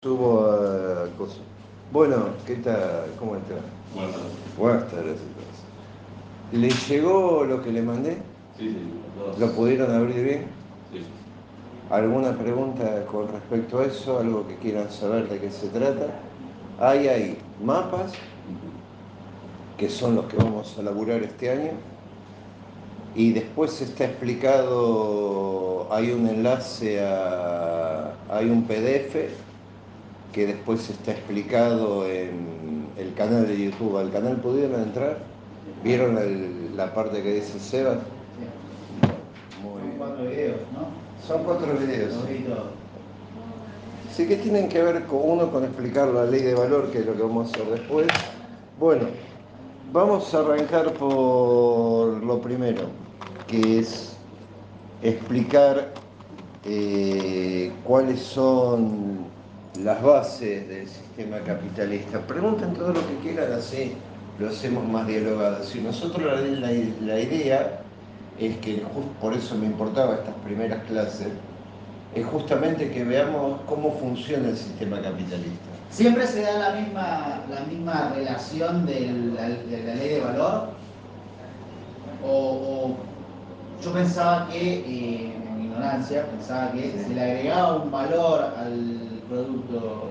Subo a cosas. Bueno, ¿qué tal? ¿Cómo está? Buenas tardes. Buenas tardes. ¿Le llegó lo que le mandé? Sí, sí, ¿Lo todas. pudieron abrir bien? Sí. ¿Alguna pregunta con respecto a eso? ¿Algo que quieran saber de qué se trata? Hay mapas, que son los que vamos a laburar este año, y después está explicado, hay un enlace hay un PDF que después está explicado en el canal de YouTube. ¿Al canal pudieron entrar? ¿Vieron la parte que dice Sebas? Muy Son bien. 4 videos, ¿no? Son 4 videos. Los vi todos. Sí, que tienen que ver con uno con explicar la ley de valor, que es lo que vamos a hacer después. Bueno, vamos a arrancar por lo primero, que es explicar cuáles son las bases del sistema capitalista. Pregunten todo lo que quieran, así lo hacemos más dialogado. Si nosotros la idea es que, por eso me importaba estas primeras clases, es justamente que veamos cómo funciona el sistema capitalista. ¿Siempre se da la misma relación de la ley de valor? O yo pensaba que, en mi ignorancia, pensaba que Sí. se le agregaba un valor al producto,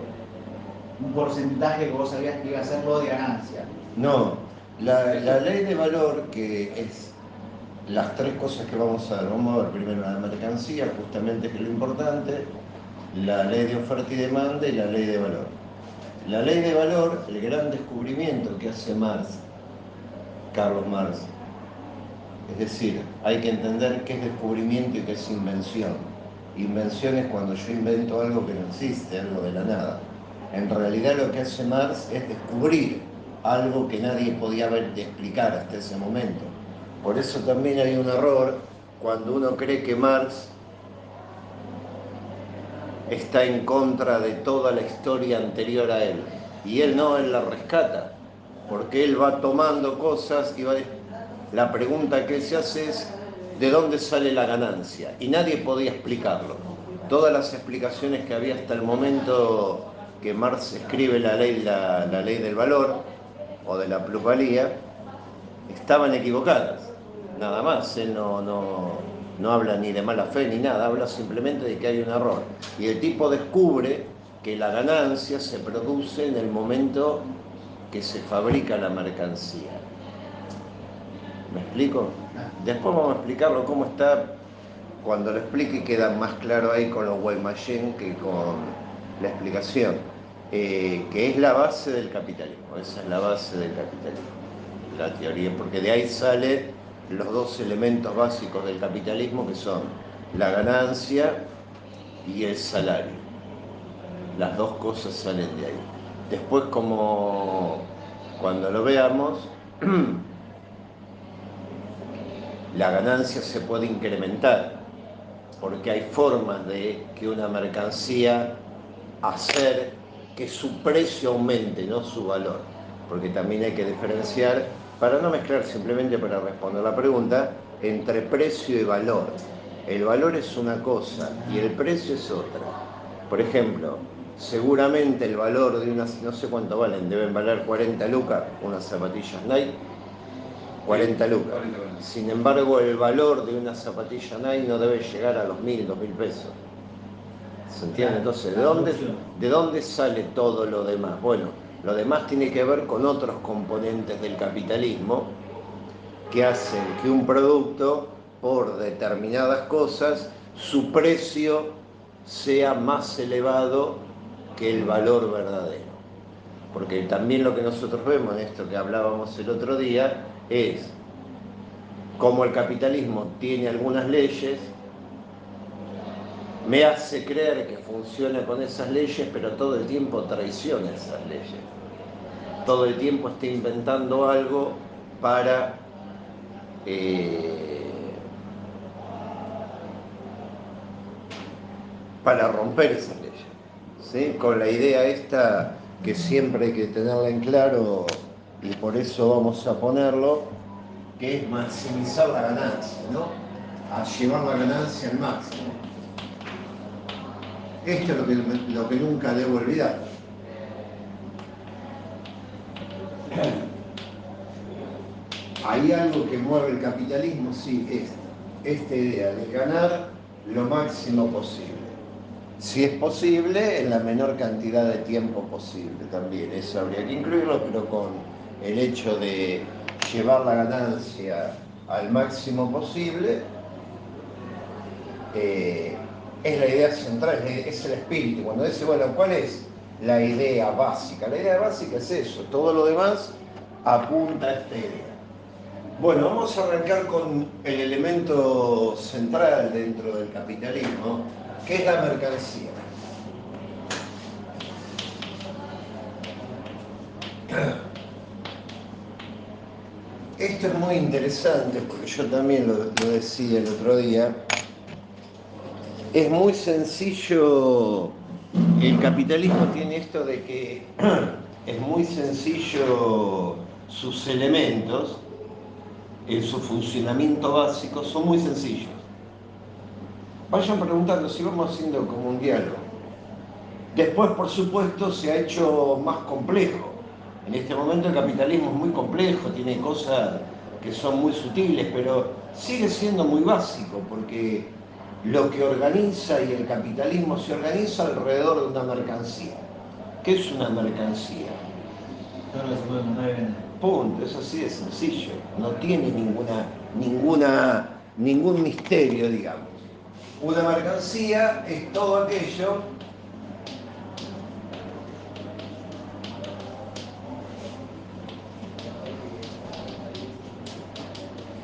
un porcentaje que vos sabías que iba a ser lo de ganancia. No, la ley de valor, que es las tres cosas que vamos a ver. Vamos a ver primero la mercancía, justamente, que es lo importante, la ley de oferta y demanda y la ley de valor. La ley de valor, el gran descubrimiento que hace Carlos Marx. Es decir, hay que entender qué es descubrimiento y qué es invención. Invención es cuando yo invento algo que no existe, algo de la nada. En realidad lo que hace Marx es descubrir algo que nadie podía explicar hasta ese momento. Por eso también hay un error cuando uno cree que Marx está en contra de toda la historia anterior a él. Y él no, él la rescata, porque él va tomando cosas y la pregunta que se hace es, ¿de dónde sale la ganancia? Y nadie podía explicarlo. Todas las explicaciones que había hasta el momento que Marx escribe la ley del valor o de la plusvalía, estaban equivocadas. Nada más, él no habla ni de mala fe ni nada, habla simplemente de que hay un error. Y el tipo descubre que la ganancia se produce en el momento que se fabrica la mercancía. ¿Me explico? Después vamos a explicarlo cómo está. Cuando lo explique queda más claro ahí con los Guaymallén que con la explicación, que es la base del capitalismo. Esa es la base del capitalismo, la teoría, porque de ahí salen los dos elementos básicos del capitalismo, que son la ganancia y el salario. Las dos cosas salen de ahí. Después, como cuando lo veamos, la ganancia se puede incrementar, porque hay formas de que una mercancía hacer que su precio aumente, no su valor, porque también hay que diferenciar, para no mezclar, simplemente para responder la pregunta, entre precio y valor. El valor es una cosa y el precio es otra. Por ejemplo, seguramente el valor de unas, no sé cuánto valen, deben valer 40 lucas, unas zapatillas Nike, 40 lucas. 40. Sin embargo, el valor de una zapatilla Nike no debe llegar a los 1.000, 2.000 pesos. ¿Se entiende? Entonces, ¿de dónde sale todo lo demás? Bueno, lo demás tiene que ver con otros componentes del capitalismo que hacen que un producto, por determinadas cosas, su precio sea más elevado que el valor verdadero. Porque también lo que nosotros vemos en esto que hablábamos el otro día es cómo el capitalismo tiene algunas leyes, me hace creer que funciona con esas leyes, pero todo el tiempo traiciona esas leyes. Todo el tiempo está inventando algo para eh, para romper esas leyes, ¿sí? Con la idea esta que siempre hay que tenerla en claro, y por eso vamos a ponerlo, que es maximizar la ganancia, ¿no? A llevar la ganancia al máximo. Esto es lo que nunca debo olvidar. ¿Hay algo que mueve el capitalismo? Sí, esta idea de ganar lo máximo posible. Si es posible, en la menor cantidad de tiempo posible también. Eso habría que incluirlo, pero con el hecho de llevar la ganancia al máximo posible, es la idea central, es el espíritu. Cuando dice, bueno, ¿cuál es la idea básica? La idea básica es eso, todo lo demás apunta a esta idea. Bueno, vamos a arrancar con el elemento central dentro del capitalismo, que es la mercancía. Esto es muy interesante porque yo también lo decía el otro día. Es muy sencillo, el capitalismo tiene esto de que es muy sencillo sus elementos, en su funcionamiento básico, son muy sencillos. Vayan preguntando si vamos haciendo como un diálogo. Después, por supuesto, se ha hecho más complejo. En este momento el capitalismo es muy complejo, tiene cosas que son muy sutiles, pero sigue siendo muy básico, porque lo que organiza y el capitalismo se organiza alrededor de una mercancía. ¿Qué es una mercancía? Todo lo que se puede comprar y vender. Punto, es así de sencillo, no tiene ningún misterio, digamos. Una mercancía es todo aquello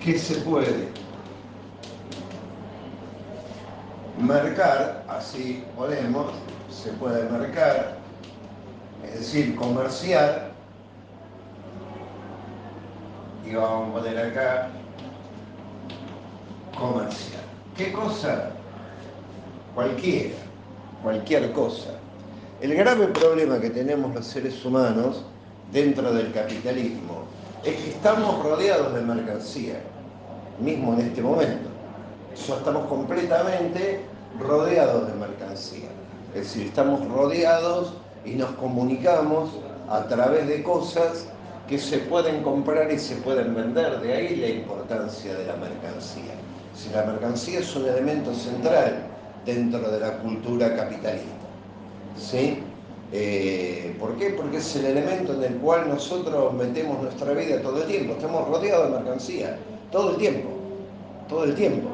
que se puede mercar, así ponemos, se puede mercar, es decir, comerciar, y vamos a poner acá, comercial. ¿Qué cosa? Cualquiera, cualquier cosa. El grave problema que tenemos los seres humanos dentro del capitalismo es que estamos rodeados de mercancía, mismo en este momento. Ya estamos completamente rodeados de mercancía. Es decir, estamos rodeados y nos comunicamos a través de cosas que se pueden comprar y se pueden vender. De ahí la importancia de la mercancía. Si la mercancía es un elemento central dentro de la cultura capitalista. ¿Sí? ¿Por qué? Porque es el elemento en el cual nosotros metemos nuestra vida todo el tiempo. Estamos rodeados de mercancía, todo el tiempo, todo el tiempo.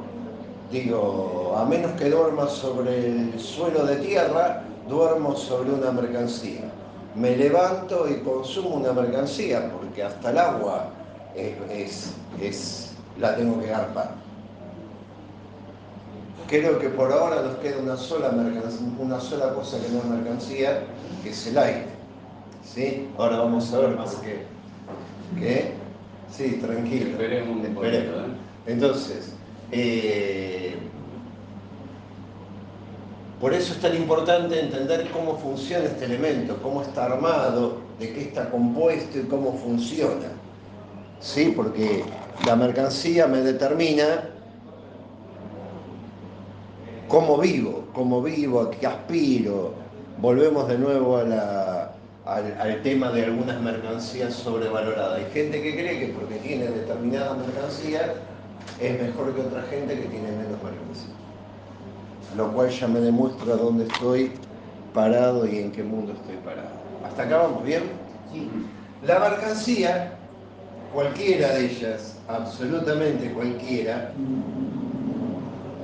Digo, a menos que duerma sobre el suelo de tierra, duermo sobre una mercancía. Me levanto y consumo una mercancía, porque hasta el agua la tengo que garpar. Creo que por ahora nos queda una sola cosa que no es mercancía, que es el aire. ¿Sí? Ahora vamos a ver más que. Sí, tranquilo. Esperemos un poquito, ¿eh? Entonces, por eso es tan importante entender cómo funciona este elemento, cómo está armado, de qué está compuesto y cómo funciona. ¿Sí? Porque la mercancía me determina cómo vivo, a qué aspiro. Volvemos de nuevo al tema de algunas mercancías sobrevaloradas. Hay gente que cree que porque tiene determinada mercancía es mejor que otra gente que tiene menos mercancía. Lo cual ya me demuestra dónde estoy parado y en qué mundo estoy parado. ¿Hasta acá vamos bien? Sí. La mercancía, cualquiera de ellas, absolutamente cualquiera,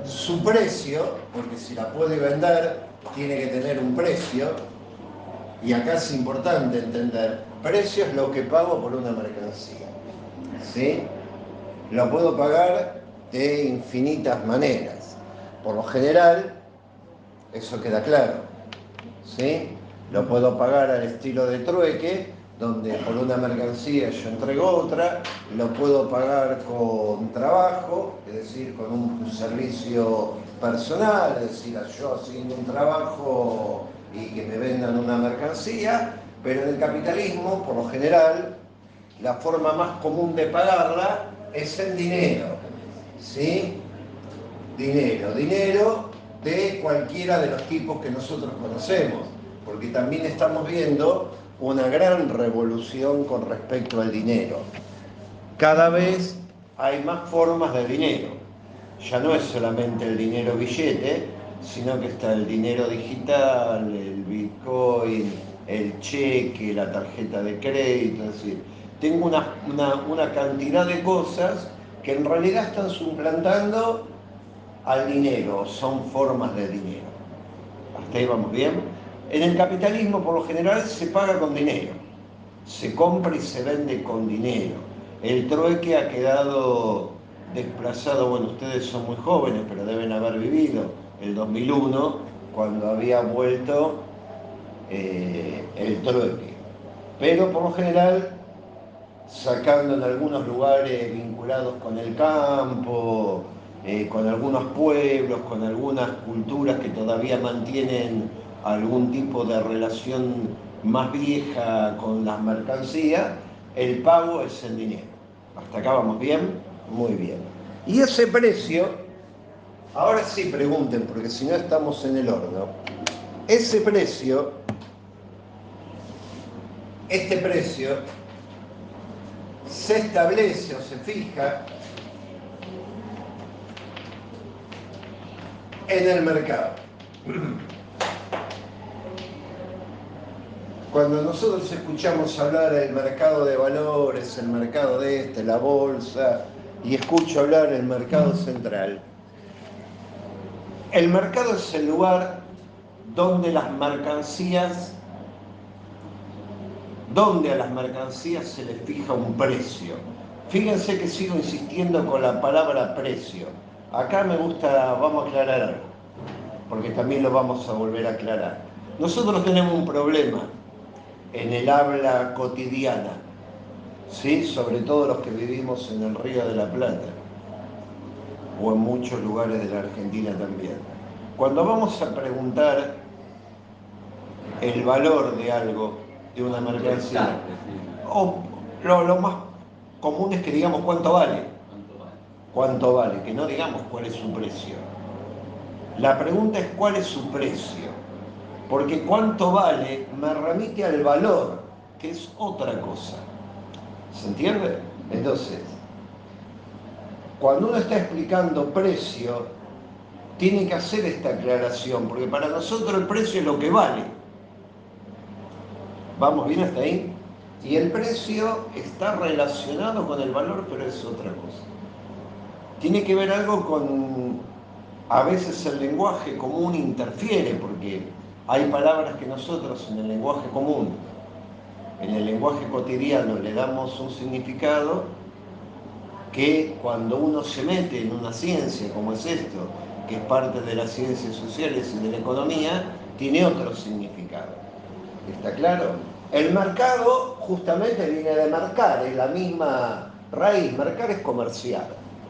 su precio, porque si la puede vender, tiene que tener un precio, y acá es importante entender, precio es lo que pago por una mercancía, ¿sí? Lo puedo pagar de infinitas maneras. Por lo general, eso queda claro, ¿sí? Lo puedo pagar al estilo de trueque, donde por una mercancía yo entrego otra, lo puedo pagar con trabajo, es decir, con un servicio personal, es decir, yo haciendo un trabajo y que me vendan una mercancía, pero en el capitalismo, por lo general, la forma más común de pagarla es en dinero, ¿sí? Dinero de cualquiera de los tipos que nosotros conocemos, porque también estamos viendo una gran revolución con respecto al dinero. Cada vez hay más formas de dinero. Ya no es solamente el dinero billete, sino que está el dinero digital, el Bitcoin, el cheque, la tarjeta de crédito, es decir, tengo una cantidad de cosas que en realidad están suplantando al dinero, son formas de dinero. ¿Hasta ahí vamos bien? En el capitalismo por lo general se paga con dinero, se compra y se vende con dinero. El trueque ha quedado desplazado, bueno, ustedes son muy jóvenes, pero deben haber vivido el 2001, cuando había vuelto el trueque. Pero por lo general, sacando en algunos lugares vinculados con el campo, con algunos pueblos, con algunas culturas que todavía mantienen algún tipo de relación más vieja con las mercancías, el pago es en dinero. ¿Hasta acá vamos bien? Muy bien. Y ese precio, ahora sí pregunten, porque si no estamos en el horno, ese precio, este precio, se establece o se fija en el mercado. Cuando nosotros escuchamos hablar del mercado de valores, el mercado de la bolsa, y escucho hablar del mercado central, el mercado es el lugar donde a las mercancías se les fija un precio. Fíjense que sigo insistiendo con la palabra precio. Acá me gusta, vamos a aclarar algo, porque también lo vamos a volver a aclarar. Nosotros tenemos un problema en el habla cotidiana, ¿sí? Sobre todo los que vivimos en el Río de la Plata, o en muchos lugares de la Argentina también. Cuando vamos a preguntar el valor de algo, de una mercancía, o lo más común es que digamos cuánto vale. ¿Cuánto vale? Que no digamos cuál es su precio. La pregunta es cuál es su precio. Porque cuánto vale me remite al valor, que es otra cosa. ¿Se entiende? Entonces, cuando uno está explicando precio, tiene que hacer esta aclaración, porque para nosotros el precio es lo que vale. ¿Vamos bien hasta ahí? Y el precio está relacionado con el valor, pero es otra cosa. Tiene que ver algo con, a veces el lenguaje común interfiere, porque hay palabras que nosotros en el lenguaje común, en el lenguaje cotidiano, le damos un significado que cuando uno se mete en una ciencia como es esto, que es parte de las ciencias sociales y de la economía, tiene otro significado. ¿Está claro? El mercado justamente viene de marcar, es la misma raíz. Marcar es comercial,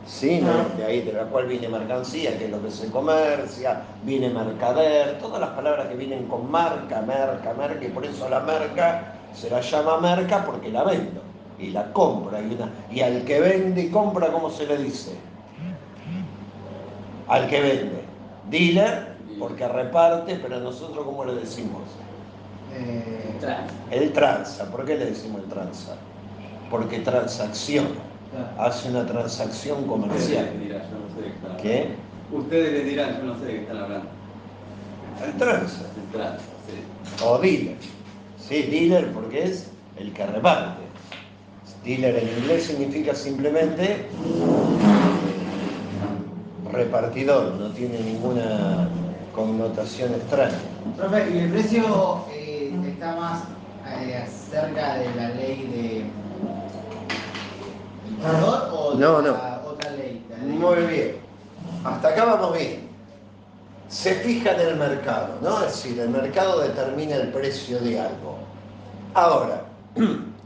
¿sí? De ahí de la cual viene mercancía, que es lo que se comercia, viene mercader, todas las palabras que vienen con marca, y por eso la marca se la llama merca porque la vendo y la compra. Y al que vende y compra, ¿cómo se le dice? Al que vende. Dealer, porque reparte, pero nosotros, ¿cómo le decimos? El tranza. ¿Por qué le decimos el tranza? Porque transacciona, hace una transacción comercial. ¿Qué? Ustedes les dirán, yo no sé de qué están hablando. El tranza. El tranza, sí. O dealer. Sí, dealer porque es el que reparte. Dealer en inglés significa simplemente repartidor, no tiene ninguna connotación extraña. Profe, ¿y el precio está más cerca de la ley de valor o de otra ley? Muy bien. Hasta acá vamos bien. Se fija en el mercado, ¿no? Es decir, el mercado determina el precio de algo. Ahora,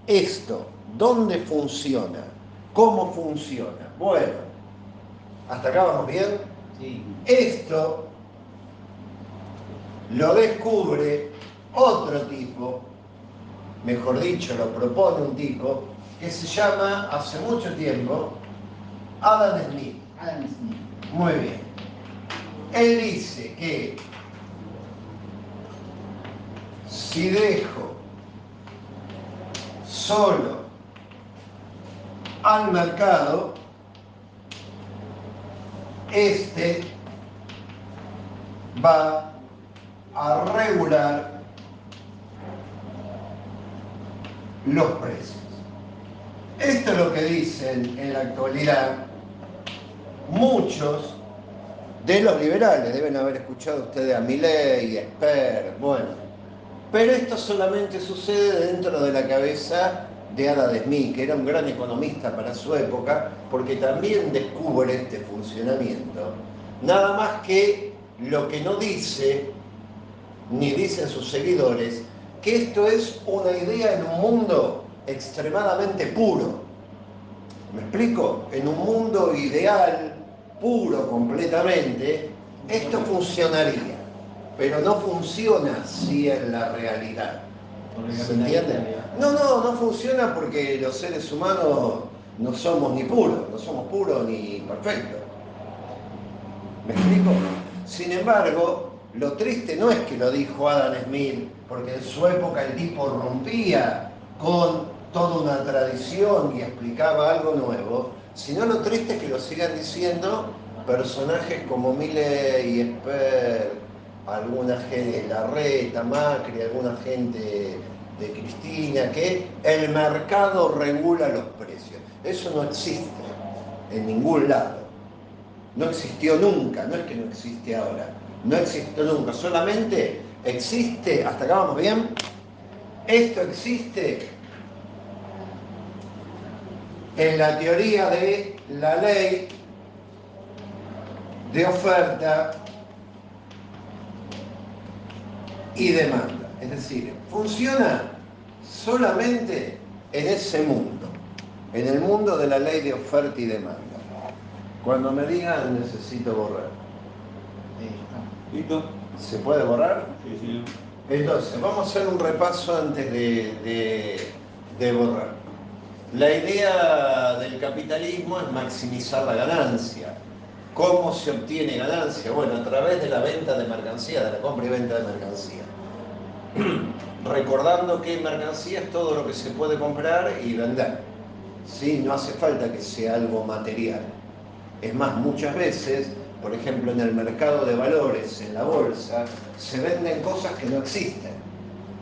esto, ¿dónde funciona? ¿Cómo funciona? Bueno, ¿hasta acá vamos bien? Sí. Esto lo descubre otro tipo, mejor dicho, lo propone un tipo, que se llama, hace mucho tiempo, Adam Smith. Adam Smith. Muy bien. Él dice que si dejo solo al mercado, este va a regular los precios. Esto es lo que dicen en la actualidad muchos de los liberales. Deben haber escuchado ustedes a Milei, a Esper, bueno. Pero esto solamente sucede dentro de la cabeza de Adam Smith, que era un gran economista para su época, porque también descubre este funcionamiento. Nada más que lo que no dice, ni dicen sus seguidores, que esto es una idea en un mundo extremadamente puro. ¿Me explico? En un mundo ideal, puro completamente, esto funcionaría, pero no funciona así en la realidad. ¿Se entiende? No funciona porque los seres humanos no somos ni puros, no somos puros ni perfectos. ¿Me explico? Sin embargo, lo triste no es que lo dijo Adam Smith, porque en su época el tipo rompía con toda una tradición y explicaba algo nuevo, sino lo triste es que lo sigan diciendo personajes como Milei y Esper, alguna gente de Larreta, Macri, alguna gente de Cristina, que el mercado regula los precios. Eso no existe en ningún lado. No existió nunca, no es que no existe ahora. No existió nunca, solamente existe, hasta acá vamos bien, esto existe en la teoría de la ley de oferta y demanda. Es decir, funciona solamente en ese mundo, en el mundo de la ley de oferta y demanda. Cuando me digan necesito borrar. ¿Listo? ¿Se puede borrar? Sí, sí. Entonces, vamos a hacer un repaso antes de borrar. La idea del capitalismo es maximizar la ganancia. ¿Cómo se obtiene ganancia? Bueno, a través de la venta de mercancía, de la compra y venta de mercancía. Recordando que mercancía es todo lo que se puede comprar y vender. ¿Sí? No hace falta que sea algo material. Es más, muchas veces, por ejemplo, en el mercado de valores, en la bolsa, se venden cosas que no existen.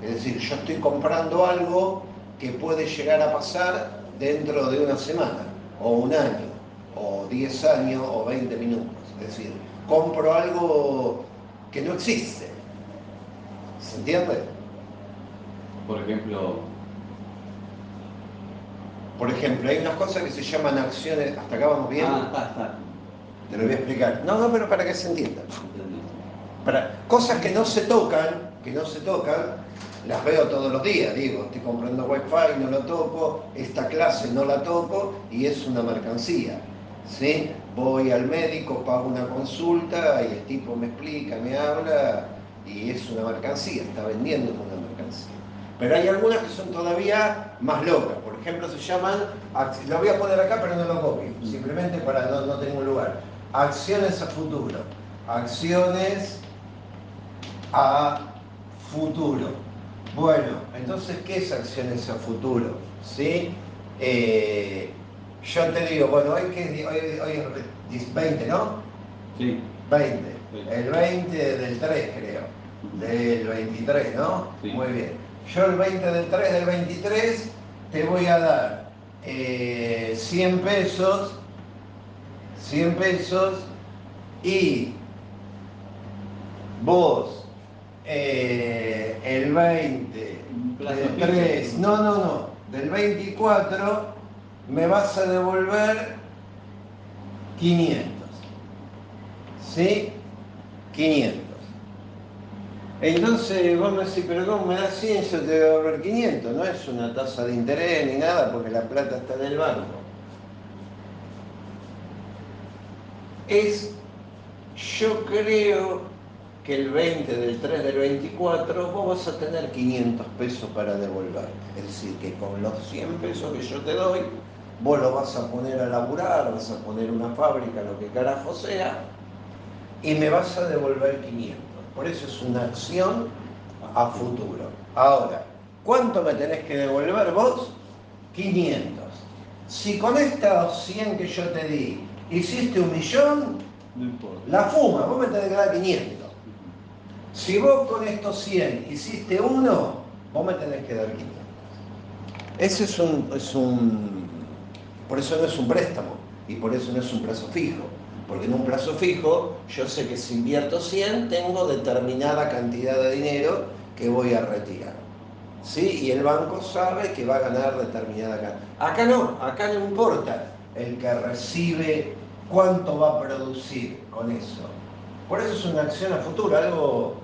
Es decir, yo estoy comprando algo que puede llegar a pasar dentro de una semana, o un año, o 10 años, o 20 minutos. Es decir, compro algo que no existe. ¿Se entiende? Por ejemplo, Por ejemplo, hay unas cosas que se llaman acciones. ¿Hasta acá vamos bien? está. Te lo voy a explicar. No, pero para que se entienda. Entendí. Para cosas que no se tocan, las veo todos los días. Digo, estoy comprando wifi, no lo toco, esta clase no la toco y es una mercancía. ¿Sí? Voy al médico, pago una consulta y el tipo me explica, me habla y es una mercancía, está vendiendo una mercancía. Pero hay algunas que son todavía más locas. Por ejemplo, se llaman, lo voy a poner acá pero no lo copio, simplemente para no tener un lugar. Acciones a futuro. Acciones a futuro. Bueno, entonces, ¿qué es acciones a futuro? ¿Sí? Yo te digo, bueno, hoy es 20, ¿no? Sí. 20. El 20 del 3, creo. Del 23, ¿no? Sí. Muy bien. Yo el 20 del 3 del 23 te voy a dar 100 pesos, 100 pesos y vos el 20 del 3, no, del 24 me vas a devolver 500. ¿Sí? 500. Entonces vos me decís, pero ¿cómo me das 100? Yo te voy a devolver 500. No es una tasa de interés ni nada porque la plata está en el banco. Yo creo que el 20 del 3 del 24 vos vas a tener 500 pesos para devolverte. Es decir, que con los 100 pesos que yo te doy, vos lo vas a poner a laburar, vas a poner una fábrica, lo que carajo sea, y me vas a devolver 500. Por eso es una acción a futuro. Ahora, ¿cuánto me tenés que devolver vos? 500. Si con estos 100 que yo te di hiciste 1.000.000, No importa. la fuma, vos me tenés que dar 500. Si vos con estos 100 hiciste 1, vos me tenés que dar 500. Ese por eso no es un préstamo y por eso no es un plazo fijo. Porque en un plazo fijo yo sé que si invierto 100 tengo determinada cantidad de dinero que voy a retirar. ¿Sí? Y el banco sabe que va a ganar determinada cantidad. Acá no importa el que recibe cuánto va a producir con eso. Por eso es una acción a futuro, algo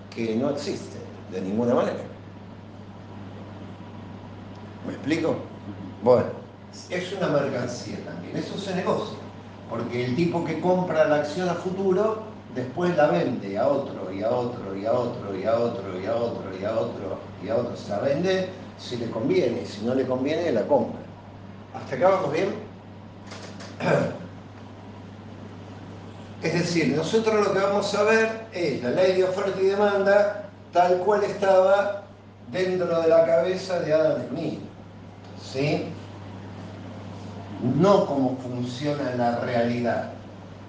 que no existe de ninguna manera. ¿Me explico? Bueno, es una mercancía también, eso se negocia, porque el tipo que compra la acción a futuro, después la vende a otro, y a otro, y a otro, y a otro, y a otro, y a otro, y a otro. Se la vende si le conviene, y si no le conviene, la compra. ¿Hasta acá vamos bien? Es decir, nosotros lo que vamos a ver es la ley de oferta y demanda tal cual estaba dentro de la cabeza de Adam Smith. ¿Sí? No cómo funciona la realidad,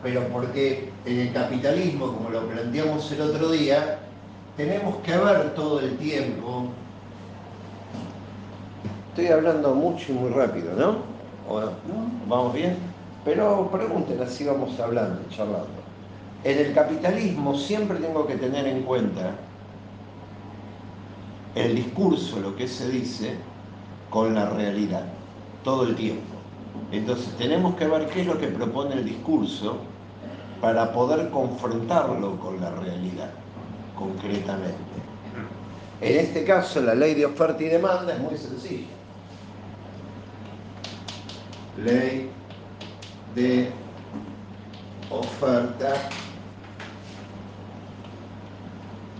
pero porque en el capitalismo, como lo planteamos el otro día, tenemos que ver todo el tiempo. Estoy hablando mucho y muy rápido, ¿no? ¿O no? ¿Vamos bien? Pero pregunten, así vamos hablando, charlando. En el capitalismo siempre tengo que tener en cuenta el discurso, lo que se dice, con la realidad, todo el tiempo. Entonces tenemos que ver qué es lo que propone el discurso para poder confrontarlo con la realidad, concretamente. En este caso, la ley de oferta y demanda es muy sencilla. Ley de oferta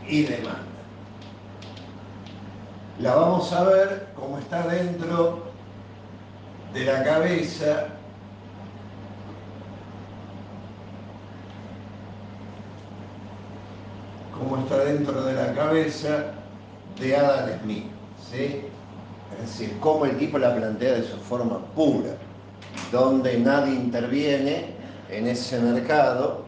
y demanda. La vamos a ver cómo está dentro de la cabeza de Adam Smith, ¿sí? Es decir, cómo el tipo la plantea de su forma pura, donde nadie interviene en ese mercado,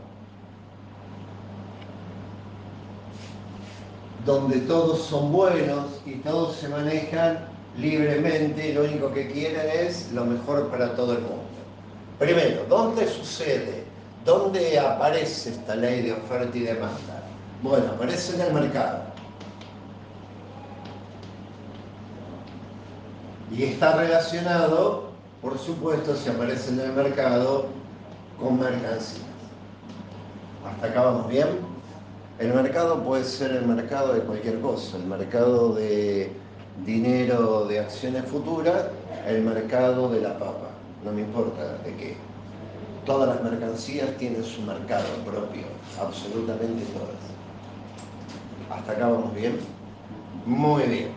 donde todos son buenos y todos se manejan libremente, lo único que quieren es lo mejor para todo el mundo. Primero, ¿dónde sucede? ¿Dónde aparece esta ley de oferta y demanda? Bueno, aparece en el mercado. Y está relacionado, por supuesto, si aparece en el mercado, con mercancías. ¿Hasta acá vamos bien? El mercado puede ser el mercado de cualquier cosa, el mercado de dinero de acciones futuras, el mercado de la papa, no me importa de qué. Todas las mercancías tienen su mercado propio, absolutamente todas. ¿Hasta acá vamos bien? Muy bien.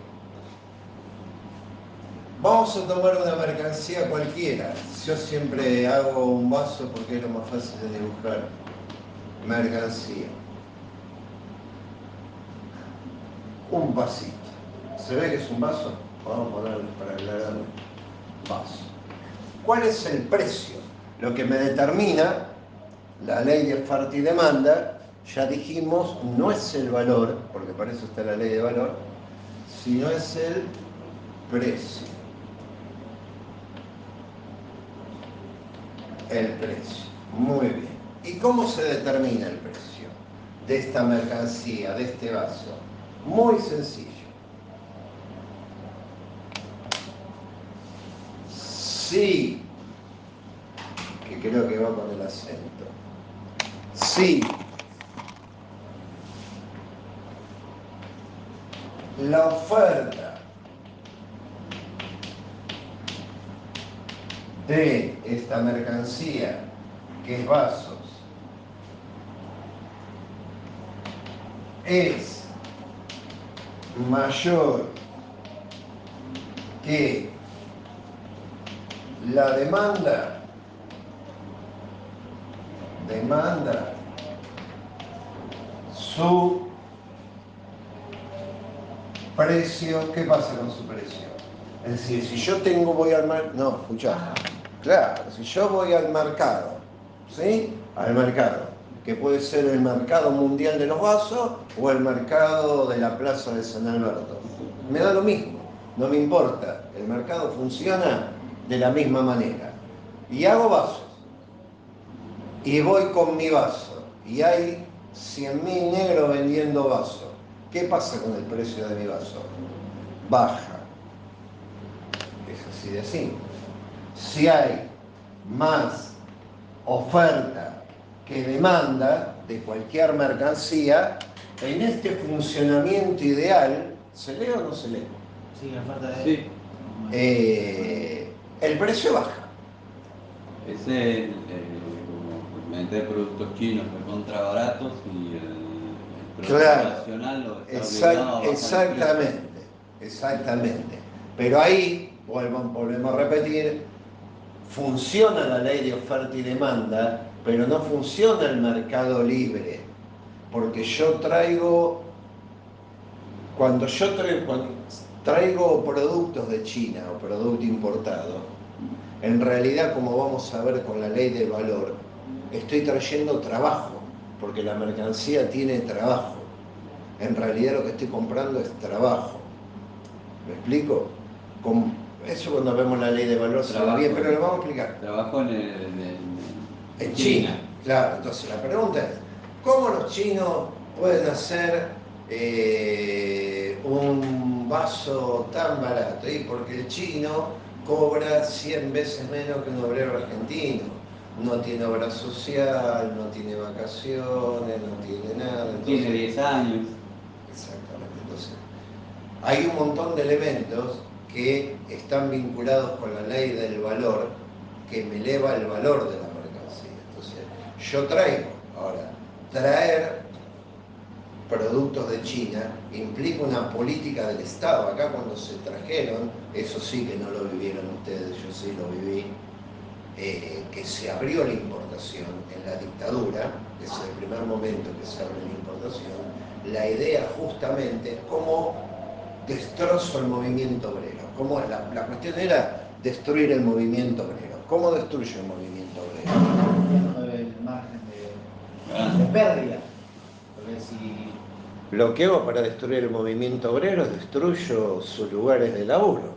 Vamos a tomar una mercancía cualquiera. Yo siempre hago un vaso porque es lo más fácil de dibujar. Mercancía. Un vasito. ¿Se ve que es un vaso? Vamos a ponerlo para aclararlo. Vaso. ¿Cuál es el precio? Lo que me determina la ley de oferta y demanda, ya dijimos, no es el valor, porque para eso está la ley de valor, sino es el precio. El precio. Muy bien. ¿Y cómo se determina el precio de esta mercancía, de este vaso? Muy sencillo. Sí, que creo que va con el acento. Sí, la oferta de esta mercancía, que es vasos, es mayor que la demanda su precio, ¿qué pasa con su precio? Es decir, si yo voy al mercado, no, escuchá, claro, si yo voy al mercado, ¿sí? Al mercado, que puede ser el mercado mundial de los vasos o el mercado de la plaza de San Alberto, me da lo mismo, no me importa, el mercado funciona de la misma manera. Y hago vasos, y voy con mi vaso, y hay 100.000 negros vendiendo vasos. ¿Qué pasa con el precio de mi vaso? Baja. Es así de simple. Si hay más oferta que demanda de cualquier mercancía, en este funcionamiento ideal, ¿se lee o no se lee? Sí, la falta de... Sí. El precio baja. Es como meter productos chinos recontra baratos y el producto Claro, nacional lo está obligado a bajar el exactamente, exactamente. Pero ahí, volvemos a repetir, funciona la ley de oferta y demanda, pero no funciona el mercado libre, porque cuando traigo productos de China o producto importado, en realidad, como vamos a ver con la ley del valor, estoy trayendo trabajo, porque la mercancía tiene trabajo. En realidad lo que estoy comprando es trabajo. ¿Me explico? Eso cuando vemos la ley de valor se ve bien, pero lo vamos a explicar. Trabajo En China, claro. Entonces la pregunta es, ¿cómo los chinos pueden hacer un vaso tan barato? Y porque el chino cobra 100 veces menos que un obrero argentino. No tiene obra social, no tiene vacaciones, no tiene nada. Entonces, tiene 10 años. exactamente. Entonces, hay un montón de elementos que están vinculados con la ley del valor que me eleva el valor de la mercancía. Entonces, yo traigo, ahora, traer productos de China implica una política del Estado. Acá cuando se trajeron, eso sí que no lo vivieron ustedes, yo sí lo viví, que se abrió la importación en la dictadura, es el primer momento que se abre la importación, la idea justamente es cómo destrozo el movimiento obrero. La cuestión era destruir el movimiento obrero. ¿Cómo destruyo el movimiento obrero? El margen de pérdida. Porque si... Lo que hago para destruir el movimiento obrero es destruyo sus lugares de laburo.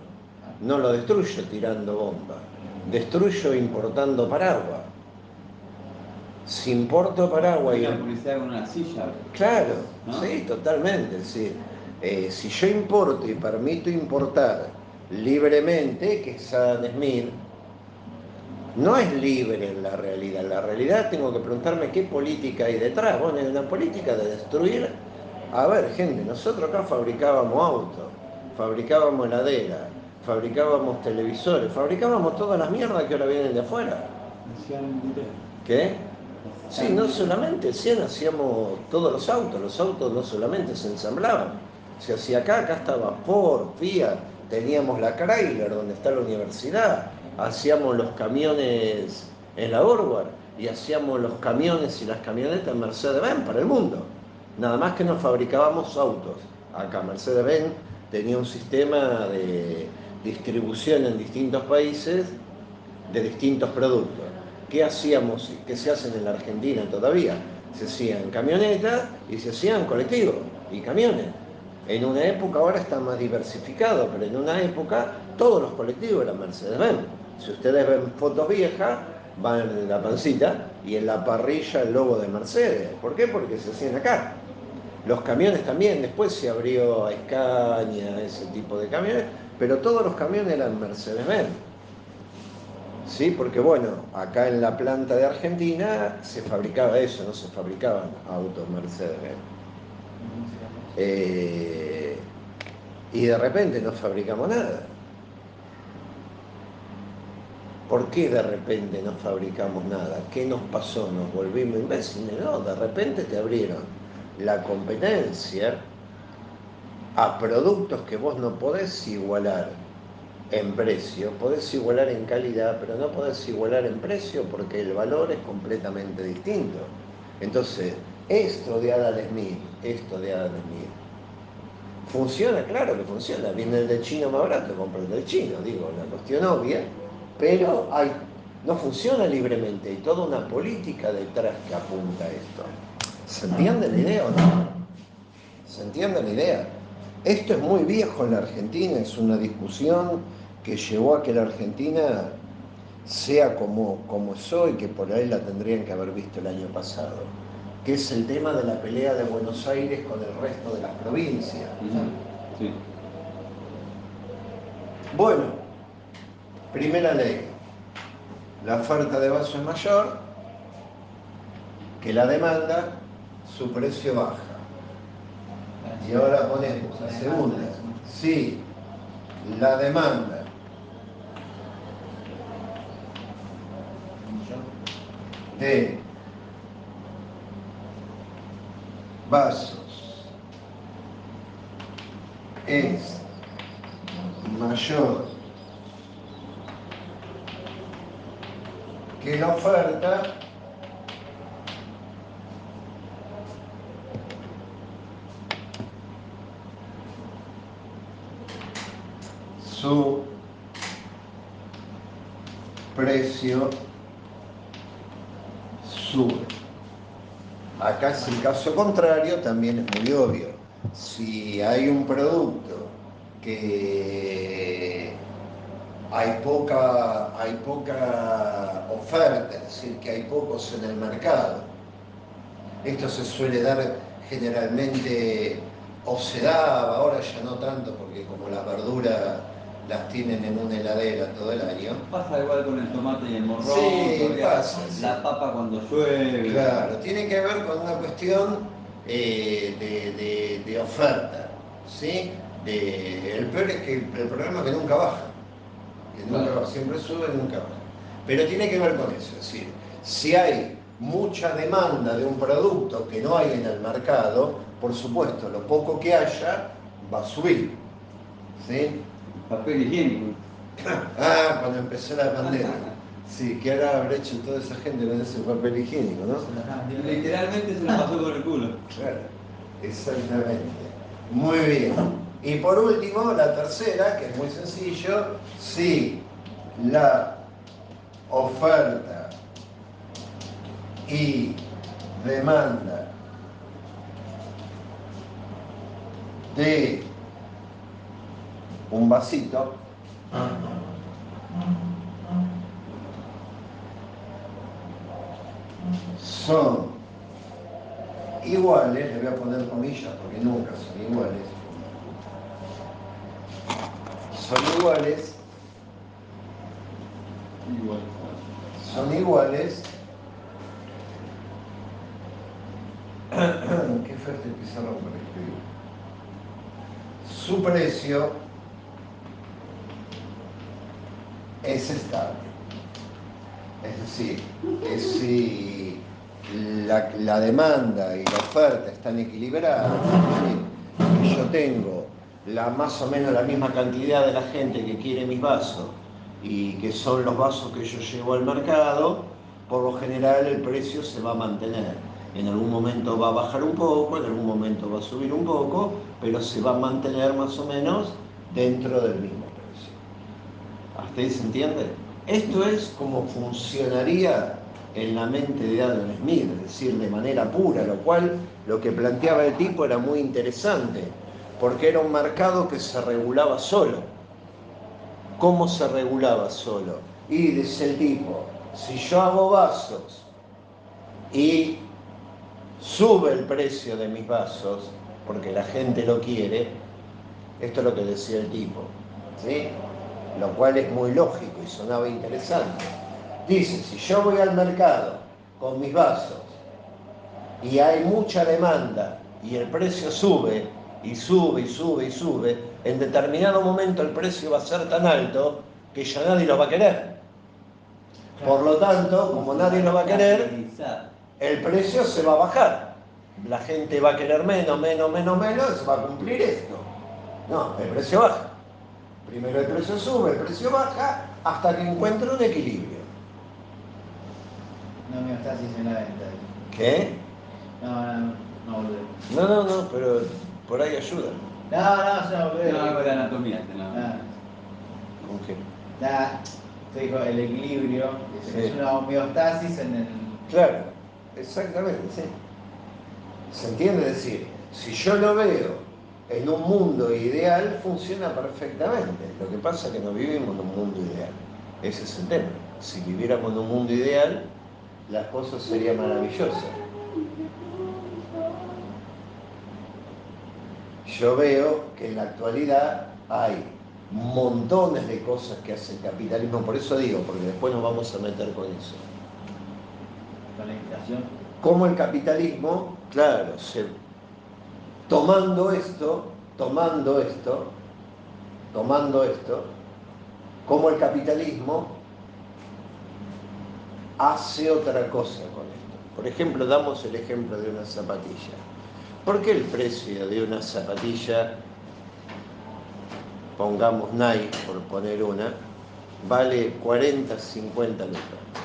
No lo destruyo tirando bombas. Destruyo importando paraguas. Si importo paraguas y... La publicidad con una silla. Claro, ¿no? sí, totalmente. Sí. Si yo importo y permito importar libremente, que es Adam Smith, no es libre en la realidad. En la realidad tengo que preguntarme qué política hay detrás. Bueno, hay una política de destruir. A ver, gente, nosotros acá fabricábamos autos, fabricábamos heladeras, fabricábamos televisores, fabricábamos todas las mierdas que ahora vienen de afuera. ¿Qué? Sí, no solamente, sí, hacíamos todos los autos no solamente se ensamblaban, se hacía acá estaba Ford, Fiat, teníamos la Chrysler donde está la universidad, hacíamos los camiones en la Orwell y hacíamos los camiones y las camionetas Mercedes-Benz para el mundo, nada más que nos fabricábamos autos. Acá Mercedes-Benz tenía un sistema de distribución en distintos países de distintos productos. ¿Qué hacíamos? ¿Qué se hacen en la Argentina todavía? Se hacían camionetas y se hacían colectivos y camiones. En una época, ahora está más diversificado, pero en una época todos los colectivos eran Mercedes-Benz. Si ustedes ven fotos viejas, van en la pancita y en la parrilla el logo de Mercedes. ¿Por qué? Porque se hacían acá. Los camiones también, después se abrió a Scania, ese tipo de camiones, pero todos los camiones eran Mercedes-Benz. Sí, porque bueno, acá en la planta de Argentina se fabricaba eso, no se fabricaban autos Mercedes-Benz. Y de repente no fabricamos nada. ¿Por qué de repente no fabricamos nada? ¿Qué nos pasó? ¿Nos volvimos imbéciles? No, de repente te abrieron la competencia a productos que vos no podés igualar en precio, podés igualar en calidad, pero no podés igualar en precio porque el valor es completamente distinto. Entonces, Esto de Adam Smith, esto de Adam Smith. ¿Funciona? Claro que funciona. Viene el del chino más barato, compra el del chino, digo, una cuestión obvia, pero no funciona libremente. Hay toda una política detrás que apunta a esto. ¿Se entiende la idea o no? ¿Se entiende la idea? Esto es muy viejo en la Argentina, es una discusión que llevó a que la Argentina sea como es hoy, que por ahí la tendrían que haber visto el año pasado, que es el tema de la pelea de Buenos Aires con el resto de las provincias. Sí. Bueno, primera ley, la oferta de vaso es mayor que la demanda, su precio baja. Y ahora ponemos la segunda, si la demanda de vasos es mayor que la oferta, su precio sube. Acá es el caso contrario, también es muy obvio. Si hay un producto que hay poca oferta, es decir, que hay pocos en el mercado, esto se suele dar generalmente, o se daba, ahora ya no tanto, porque como las verduras las tienen en una heladera todo el año. Pasa igual con el tomate y el morrón, Sí, pasa. La Sí. papa cuando llueve. Claro, tiene que ver con una cuestión de oferta, ¿sí? El peor es que el problema es que nunca baja, Claro. siempre sube, nunca baja. Pero tiene que ver con eso, es decir, si hay mucha demanda de un producto que no hay en el mercado, por supuesto, lo poco que haya va a subir, ¿sí? Papel higiénico. Ah, cuando empezó la pandemia. Sí, ¿qué ahora habrá hecho toda esa gente con ese papel higiénico, no? Literalmente se lo pasó por el culo. Claro, exactamente. Muy bien. Y por último, la tercera, que es muy sencillo, si la oferta y demanda de un vasito son iguales, le voy a poner comillas porque nunca son iguales, son iguales, qué fuerte el pizarrón para escribir, su precio es estable. Es decir, que si la demanda y la oferta están equilibradas, es decir, que yo tengo más o menos la misma cantidad de la gente que quiere mis vasos y que son los vasos que yo llevo al mercado, por lo general el precio se va a mantener. En algún momento va a bajar un poco, en algún momento va a subir un poco, pero se va a mantener más o menos dentro del mismo precio. ¿Hasta ahí se entiende? Esto es como funcionaría en la mente de Adam Smith, es decir, de manera pura, lo cual lo que planteaba el tipo era muy interesante, porque era un mercado que se regulaba solo. ¿Cómo se regulaba solo? Y dice el tipo, si yo hago vasos y sube el precio de mis vasos, porque la gente lo quiere, esto es lo que decía el tipo, ¿sí? Lo cual es muy lógico y sonaba interesante. Dice, si yo voy al mercado con mis vasos y hay mucha demanda y el precio sube y sube y sube y sube, en determinado momento el precio va a ser tan alto que ya nadie lo va a querer. Por lo tanto, como nadie lo va a querer, el precio se va a bajar. La gente va a querer menos, se va a cumplir esto. No, el precio baja. Primero el precio sube, el precio baja, hasta que encuentre un equilibrio. No homeostasis en la venta. ¿Qué? No, boludo. No, pero por ahí ayuda. No, boludo. No, algo de anatomía, no. ¿Con qué? Se dijo el equilibrio, Sí. es una homeostasis en el. Claro, exactamente, sí. ¿Se entiende? Es decir, si yo lo veo en un mundo ideal, funciona perfectamente. Lo que pasa es que no vivimos en un mundo ideal. Ese es el tema. Si viviéramos en un mundo ideal, las cosas serían maravillosas. Yo veo que en la actualidad hay montones de cosas que hace el capitalismo, por eso digo, porque después nos vamos a meter con eso. Con la inflación. Como el capitalismo, claro, tomando esto, como el capitalismo hace otra cosa con esto. Por ejemplo, damos el ejemplo de una zapatilla. ¿Por qué el precio de una zapatilla, pongamos Nike por poner una, vale 40, 50 lucas?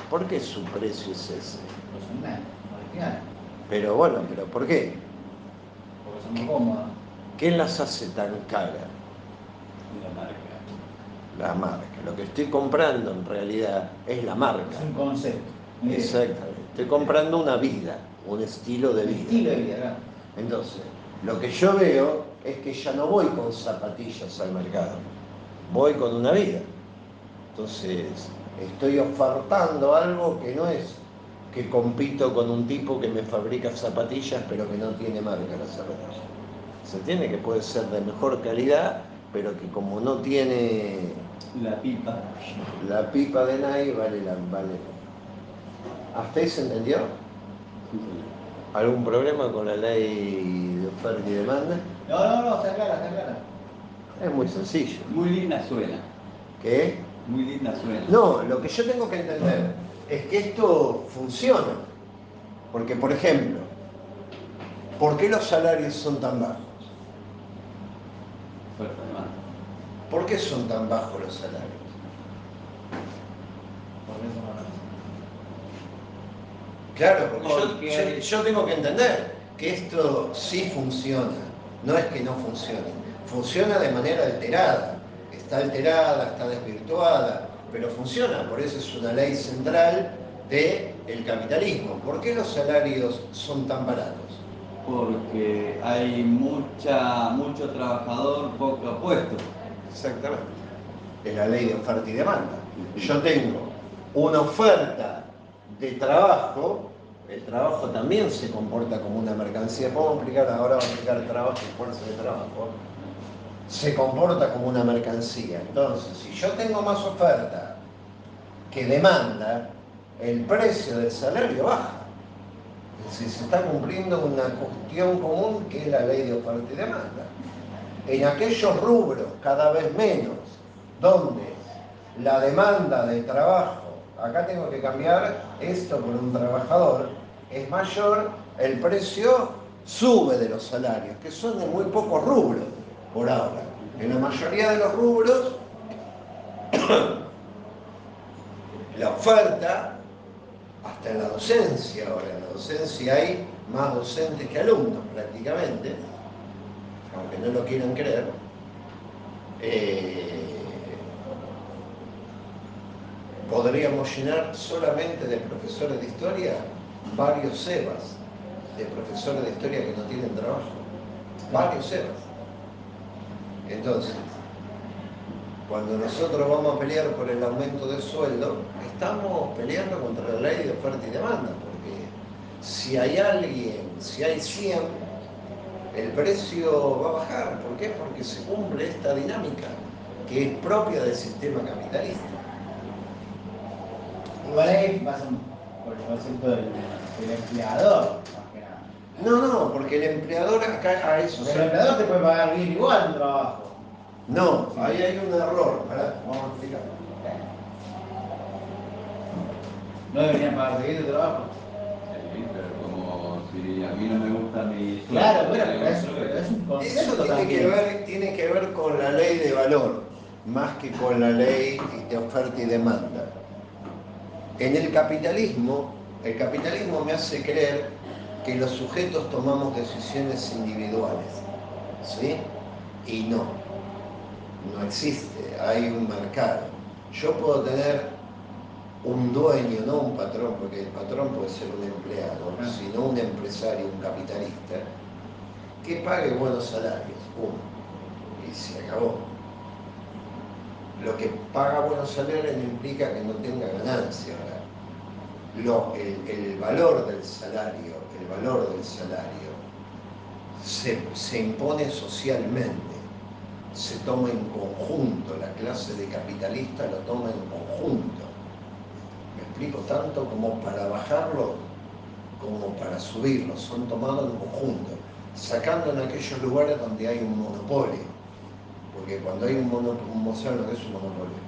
¿Por qué su precio es ese? Pues son nada, original. Pero bueno, ¿pero por qué? Porque son muy cómodas. ¿Qué las hace tan caras? La marca. La marca. Lo que estoy comprando en realidad es la marca. Es un concepto. Exactamente. Estoy comprando una vida, un estilo de Un vida. estilo de vida, claro. Entonces, lo que yo veo es que ya no voy con zapatillas al mercado, voy con una vida. Entonces, estoy ofertando algo que no es que compito con un tipo que me fabrica zapatillas pero que no tiene marca la zapatilla. Se entiende que puede ser de mejor calidad, pero que como no tiene La pipa. la pipa de Nike, vale. ¿Hasta ahí se entendió? Sí, señor. ¿Algún problema con la ley de oferta y demanda? No, está clara. Es muy sencillo. Muy linda suena. ¿Qué? Muy linda suena. No, lo que yo tengo que entender es que esto funciona. Porque, por ejemplo, ¿por qué los salarios son tan bajos? Oferta, demanda. ¿Por qué son tan bajos los salarios? Porque eso no lo Claro, porque Porque yo tengo que entender que esto sí funciona, no es que no funcione, funciona de manera alterada, está desvirtuada, pero funciona, por eso es una ley central del capitalismo. ¿Por qué los salarios son tan baratos? Porque hay mucho trabajador, poco puesto. Exactamente, es la ley de oferta y demanda. Yo tengo una oferta de trabajo, el trabajo también se comporta como una mercancía. Ahora vamos a explicar trabajo y fuerza de trabajo. Se comporta como una mercancía. Entonces, si yo tengo más oferta que demanda, el precio del salario baja. Es decir, se está cumpliendo una cuestión común que es la ley de oferta y demanda. En aquellos rubros, cada vez menos, donde la demanda de trabajo, acá tengo que cambiar esto por un trabajador, es mayor, el precio sube de los salarios, que son de muy pocos rubros por ahora. En la mayoría de los rubros, la oferta, hasta en la docencia ahora, en la docencia hay más docentes que alumnos prácticamente, aunque no lo quieran creer. Podríamos llenar solamente de profesores de historia varios SEBAs de profesores de historia que no tienen trabajo. Varios SEBAs. Entonces, cuando nosotros vamos a pelear por el aumento de sueldo, estamos peleando contra la ley de oferta y demanda, porque si hay 100, el precio va a bajar. ¿Por qué? Porque se cumple esta dinámica que es propia del sistema capitalista. Igual ahí pasan por el concepto del empleador, más que nada. No, porque el empleador acá a eso. Porque el empleador te puede pagar bien igual tu trabajo. No, ahí hay un error. Vamos a explicar. No deberían pagarte bien tu trabajo. Sí, pero como si a mí no me gusta mi sueldo. Claro, pero es un concepto Eso también. tiene que ver con la ley de valor, más que con la ley de oferta y demanda. En el capitalismo me hace creer que los sujetos tomamos decisiones individuales, ¿sí? Y no existe, hay un mercado. Yo puedo tener un dueño, no un patrón, porque el patrón puede ser un empleado, sino un empresario, un capitalista, que pague buenos salarios, y se acabó. Lo que paga buenos salarios no implica que no tenga ganancia. El valor del salario, se impone socialmente, se toma en conjunto, la clase de capitalista lo toma en conjunto. Me explico, tanto como para bajarlo como para subirlo, son tomados en conjunto, sacando en aquellos lugares donde hay un monopolio, porque cuando hay un monopolio, ¿saben lo que es un monopolio?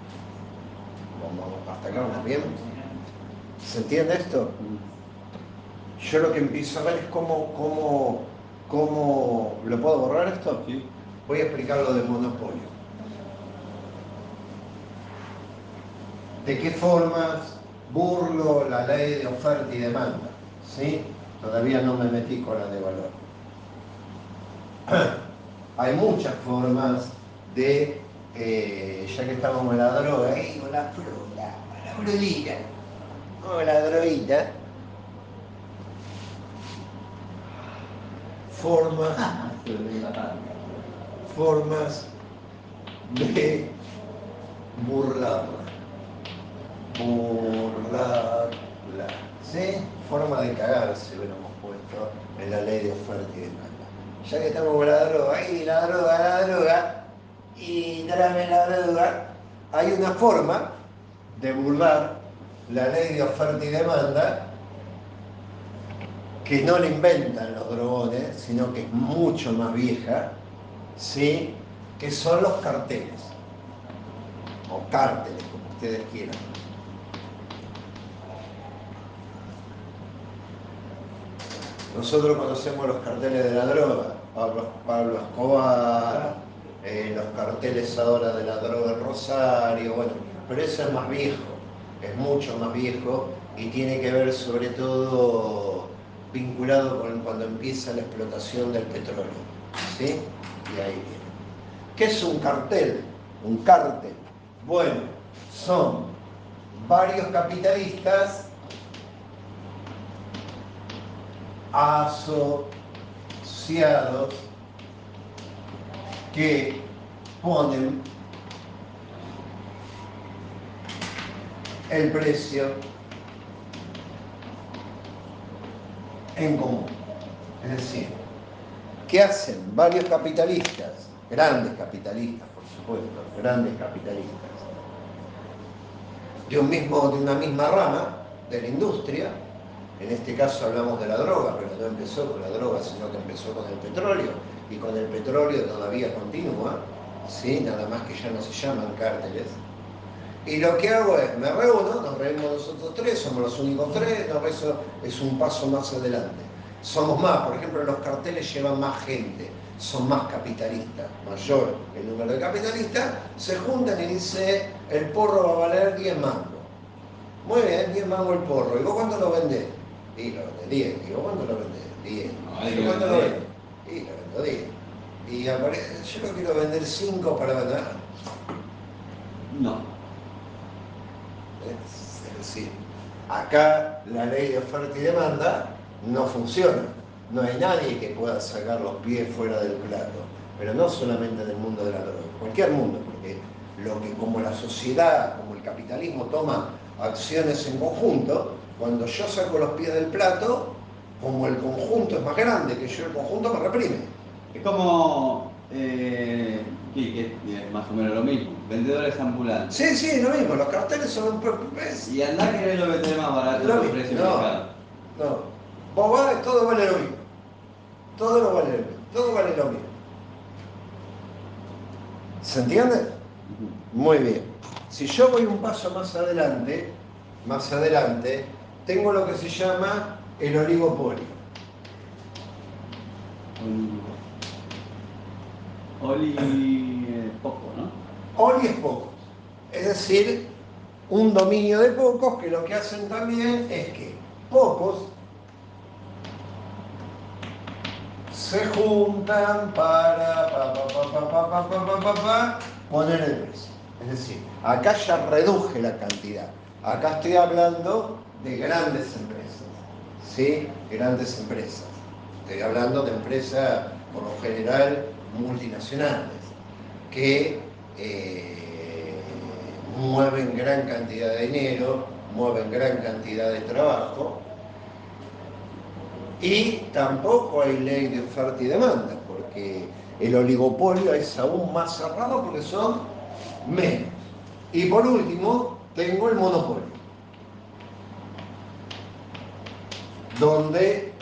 ¿Hasta acá vamos bien? ¿Se entiende esto? Yo lo que empiezo a ver es cómo ¿lo puedo borrar esto? Sí. Voy a explicar lo del monopolio. ¿De qué formas burlo la ley de oferta y demanda? ¿Sí? Todavía no me metí con la de valor. Hay muchas formas de, ya que estamos en la droga, con la florita, con la droguita, formas de burlarla, ¿sí? Forma de cagarse, lo hemos puesto en la ley de oferta y demanda. Ya que estamos con la droga, la droga, y tráeme la droga, hay una forma de burlar la ley de oferta y demanda que no la inventan los drogones, sino que es mucho más vieja, ¿sí? Que son los carteles, o cárteles, como ustedes quieran. Nosotros conocemos los carteles de la droga, Pablo Escobar, los carteles ahora de la droga en Rosario, bueno, pero eso es más viejo, es mucho más viejo y tiene que ver sobre todo vinculado con cuando empieza la explotación del petróleo, ¿sí? Y ahí viene. ¿Qué es un cartel? Un cártel. Bueno, son varios capitalistas asociados que ponen el precio en común. Es decir, ¿qué hacen varios capitalistas? Grandes capitalistas, por supuesto, grandes capitalistas, de una misma rama de la industria. En este caso hablamos de la droga, pero no empezó con la droga, sino que empezó con el petróleo, y con el petróleo todavía continúa, ¿sí? Nada más que ya no se llaman cárteles. Y lo que hago es, me reúno, nos reunimos nosotros tres, somos los únicos tres, no, eso es un paso más adelante. Somos más, por ejemplo, los carteles llevan más gente, son más capitalistas, mayor el número de capitalistas, se juntan y dice, el porro va a valer 10 mangos. Muy bien, 10 mangos el porro. ¿Y vos cuánto lo vendés? Y lo vendés 10. ¿Y vos cuánto lo vendés? 10. ¿Y vos cuánto lo vendés? Y lo vendo 10. Y aparece, yo lo quiero vender 5 para vender. No. Es decir, acá la ley de oferta y demanda no funciona. No hay nadie que pueda sacar los pies fuera del plato. Pero no solamente en el mundo de la droga, en cualquier mundo, porque como la sociedad, como el capitalismo toma acciones en conjunto, cuando yo saco los pies del plato, como el conjunto es más grande que yo, el conjunto me reprime. Es como, que es más o menos lo mismo, vendedores ambulantes. Sí, sí, lo mismo, los carteles son... Y andá que lo vender más barato que el precio mercado. No, vos vas, todo vale lo mismo. Todo vale lo mismo. ¿Se entiende? Muy bien. Si yo voy un paso más adelante, tengo lo que se llama el oligopolio. Poco, ¿no? Oli es pocos. Es decir, un dominio de pocos que lo que hacen también es que pocos se juntan para poner el precio. Es decir, acá ya reduje la cantidad. Acá estoy hablando de grandes empresas, ¿sí? Grandes empresas. Estoy hablando de empresas, por lo general, multinacionales, que mueven gran cantidad de dinero, mueven gran cantidad de trabajo, y tampoco hay ley de oferta y demanda, porque el oligopolio es aún más cerrado porque son menos. Y por último, tengo el monopolio, donde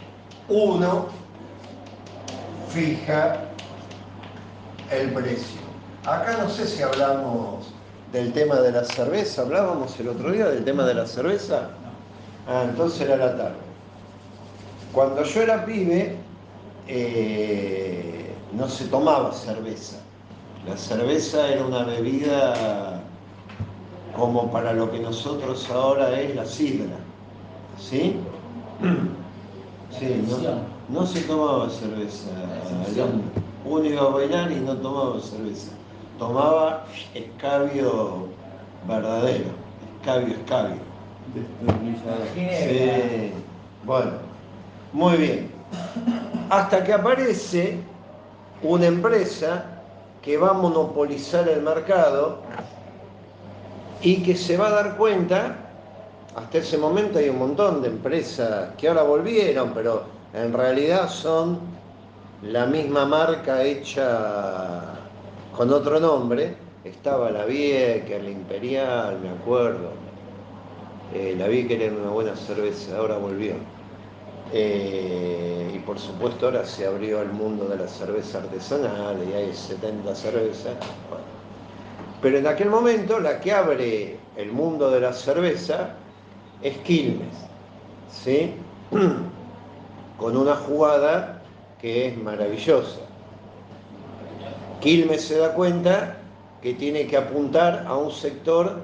uno fija el precio. Acá no sé si hablamos del tema de la cerveza, hablábamos el otro día del tema de la cerveza. Ah, entonces era la tarde. Cuando yo era pibe, no se tomaba cerveza. La cerveza era una bebida como para lo que nosotros ahora es la sidra, ¿sí? Sí, no se tomaba cerveza. Uno iba a bailar y no tomaba cerveza. Tomaba escabio verdadero, escabio. Sí. Bueno, muy bien. Hasta que aparece una empresa que va a monopolizar el mercado y que se va a dar cuenta. Hasta ese momento hay un montón de empresas que ahora volvieron, pero en realidad son la misma marca hecha con otro nombre. Estaba la Vieker, la Imperial, me acuerdo. La Vieker era una buena cerveza, ahora volvió. Y por supuesto ahora se abrió el mundo de la cerveza artesanal y hay 70 cervezas. Bueno. Pero en aquel momento la que abre el mundo de la cerveza es Quilmes, ¿sí? Con una jugada que es maravillosa. Quilmes se da cuenta que tiene que apuntar a un sector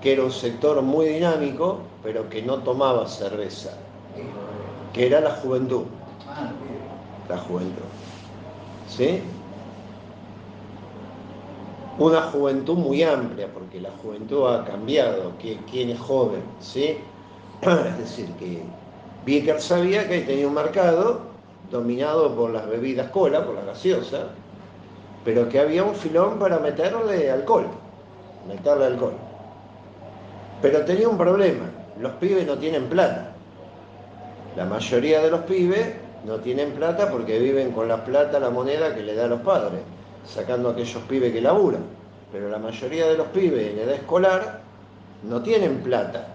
que era un sector muy dinámico, pero que no tomaba cerveza, que era la juventud. La juventud, ¿sí? Una juventud muy amplia, porque la juventud ha cambiado, quién es joven, ¿sí? Es decir, que Vickers sabía que tenía un mercado dominado por las bebidas cola, por la gaseosa, pero que había un filón para meterle alcohol. Pero tenía un problema, los pibes no tienen plata. La mayoría de los pibes no tienen plata porque viven con la plata, la moneda que le da a los padres, sacando a aquellos pibes que laburan. Pero la mayoría de los pibes en edad escolar no tienen plata.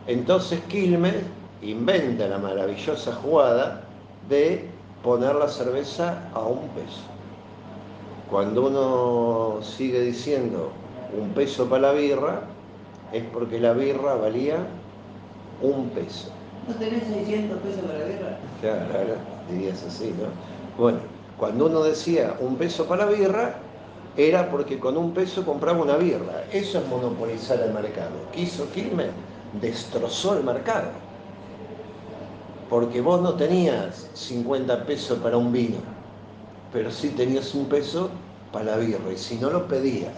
Entonces Quilmes inventa la maravillosa jugada de poner la cerveza a $1. Cuando uno sigue diciendo $1 para la birra, es porque la birra valía $1. ¿No tenés 600 pesos para la birra? Claro, dirías así, ¿no? Bueno, cuando uno decía $1 para la birra, era porque con $1 compraba una birra. Eso es monopolizar el mercado. ¿Qué hizo Quilmes? Destrozó el mercado. Porque vos no tenías 50 pesos para un vino, pero sí tenías $1 para la birra. Y si no lo pedías,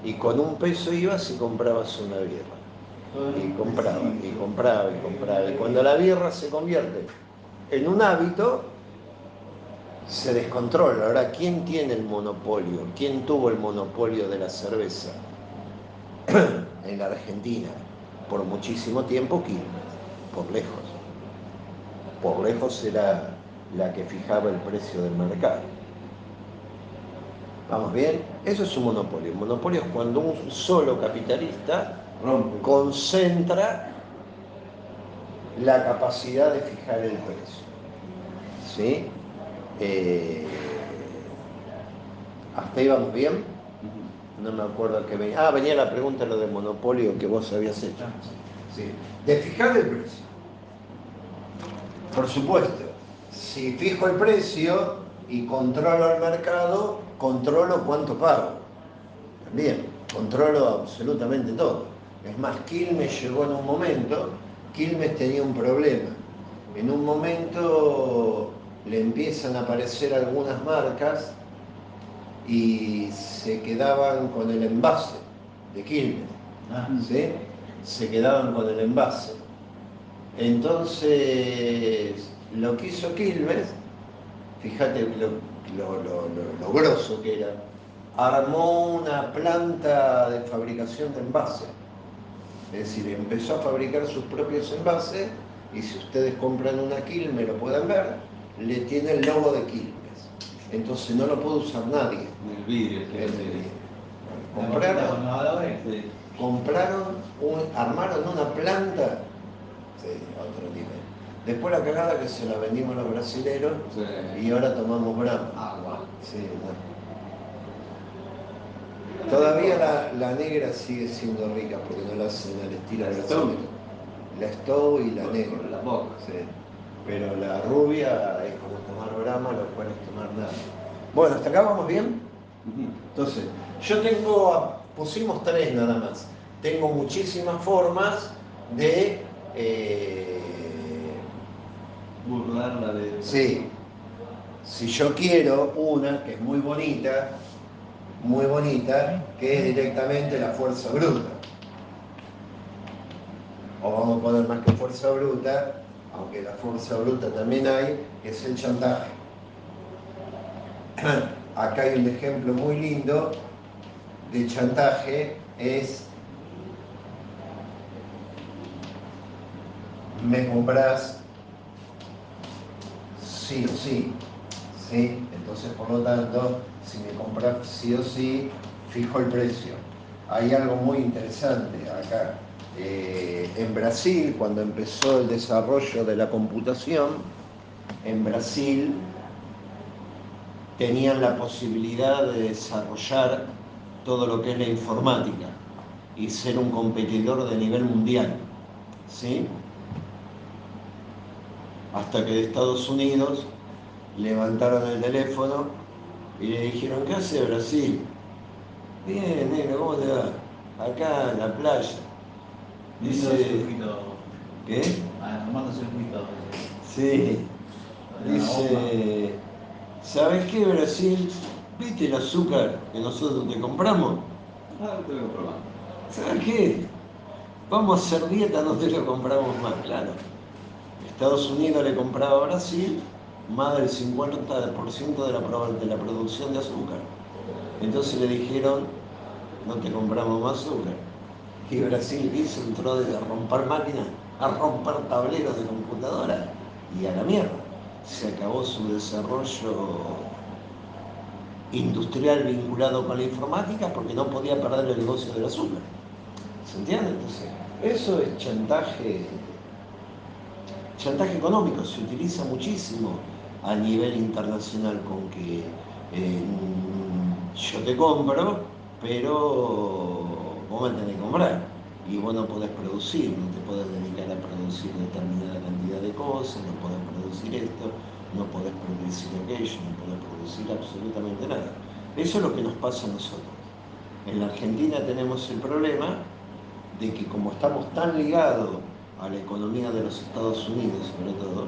y con $1 ibas y comprabas una birra. Y compraba. Y cuando la birra se convierte en un hábito, se descontrola. Ahora, ¿quién tiene el monopolio? ¿Quién tuvo el monopolio de la cerveza? En la Argentina, por muchísimo tiempo, Quilmes, por lejos. Por lejos era la que fijaba el precio del mercado. ¿Vamos bien? Eso es un monopolio. Un monopolio es cuando un solo capitalista concentra la capacidad de fijar el precio. ¿Sí? ¿Hasta ahí vamos bien? No me acuerdo que venía. Ah, venía la pregunta lo del monopolio que vos habías hecho. Sí. De fijar el precio. Por supuesto, si fijo el precio y controlo el mercado, controlo cuánto pago. También, controlo absolutamente todo. Es más, Quilmes llegó Quilmes tenía un problema. En un momento le empiezan a aparecer algunas marcas y se quedaban con el envase de Quilmes, ¿sí? Se quedaban con el envase. Entonces, lo que hizo Quilmes, fíjate lo grosso que era, armó una planta de fabricación de envases. Es decir, empezó a fabricar sus propios envases y si ustedes compran una Quilmes, lo pueden ver, le tiene el logo de Quilmes. Entonces no lo puede usar nadie. El vidrio, Compraron, armaron una planta, sí, a otro nivel. Después la cagada que se la vendimos a los brasileros, sí, y ahora tomamos Brahma. Agua. Sí, no. Todavía la negra sigue siendo rica porque no la hacen al estilo brasileño. La Stowe y la negra. La boca. Sí. Pero la rubia es como tomar Brahma, lo cual es tomar nada. Bueno, ¿hasta acá vamos bien? Entonces, yo pusimos 3 nada más. Tengo muchísimas formas de... burlarla de... Sí. Si yo quiero una que es muy bonita, que es directamente la fuerza bruta. O vamos a poner más que fuerza bruta, aunque la fuerza bruta también hay, que es el chantaje. Acá hay un ejemplo muy lindo de chantaje, es: me compras sí o sí, ¿sí? Entonces, por lo tanto, si me compras sí o sí, fijo el precio. Hay algo muy interesante acá. En Brasil, cuando empezó el desarrollo de la computación, en Brasil tenían la posibilidad de desarrollar todo lo que es la informática y ser un competidor de nivel mundial, ¿sí? Hasta que de Estados Unidos levantaron el teléfono y le dijeron: ¿qué hace Brasil? Bien, negro, ¿cómo te va? Acá en la playa. Dice... ¿Qué? Armando circuito. Sí. Dice... ¿Sabes qué, Brasil? ¿Viste el azúcar que nosotros te compramos? Ah, lo tengo que probar. ¿Sabes qué? Vamos a hacer dieta, no te lo compramos más, claro. Estados Unidos le compraba a Brasil más del 50% de la producción de azúcar. Entonces le dijeron: no te compramos más azúcar. Y Brasil hizo, entró a romper máquinas, a romper tableros de computadora y a la mierda. Se acabó su desarrollo industrial vinculado con la informática porque no podía perder el negocio del azúcar. ¿Se entiende? Entonces, eso es chantaje económico, se utiliza muchísimo a nivel internacional, con que yo te compro, pero vos me tenés que comprar y vos no podés producir, no te podés dedicar a producir determinada cantidad de cosas, no podés producir esto, no podés producir aquello, no podés producir absolutamente nada. Eso es lo que nos pasa a nosotros. En la Argentina tenemos el problema de que, como estamos tan ligados a la economía de los Estados Unidos, sobre todo,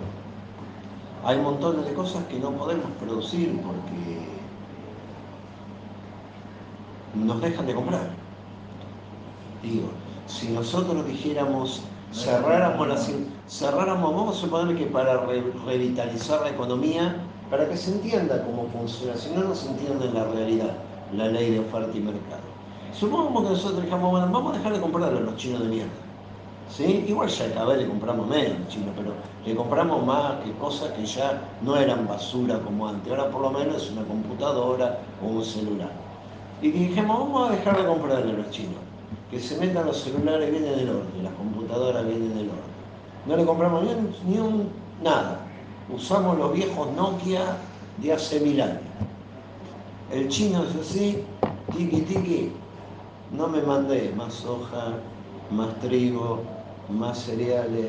hay montones de cosas que no podemos producir porque nos dejan de comprar. Digo, si nosotros dijéramos, vamos a suponer que para revitalizar la economía, para que se entienda cómo funciona, si no, no se entiende en la realidad la ley de oferta y mercado. Supongamos que nosotros dijamos: bueno, vamos a dejar de comprarle a los chinos de mierda. ¿Sí? Igual ya cada vez le compramos menos chino, pero le compramos más que cosas que ya no eran basura como antes. Ahora por lo menos es una computadora o un celular. Y dijimos: vamos a dejar de comprarle a los chinos. Que se metan los celulares, vienen del orden, las computadoras vienen del orden. No le compramos nada. Usamos los viejos Nokia de hace 1000 años. El chino es así, tiki tiki, no me mandé más soja, más trigo, más cereales,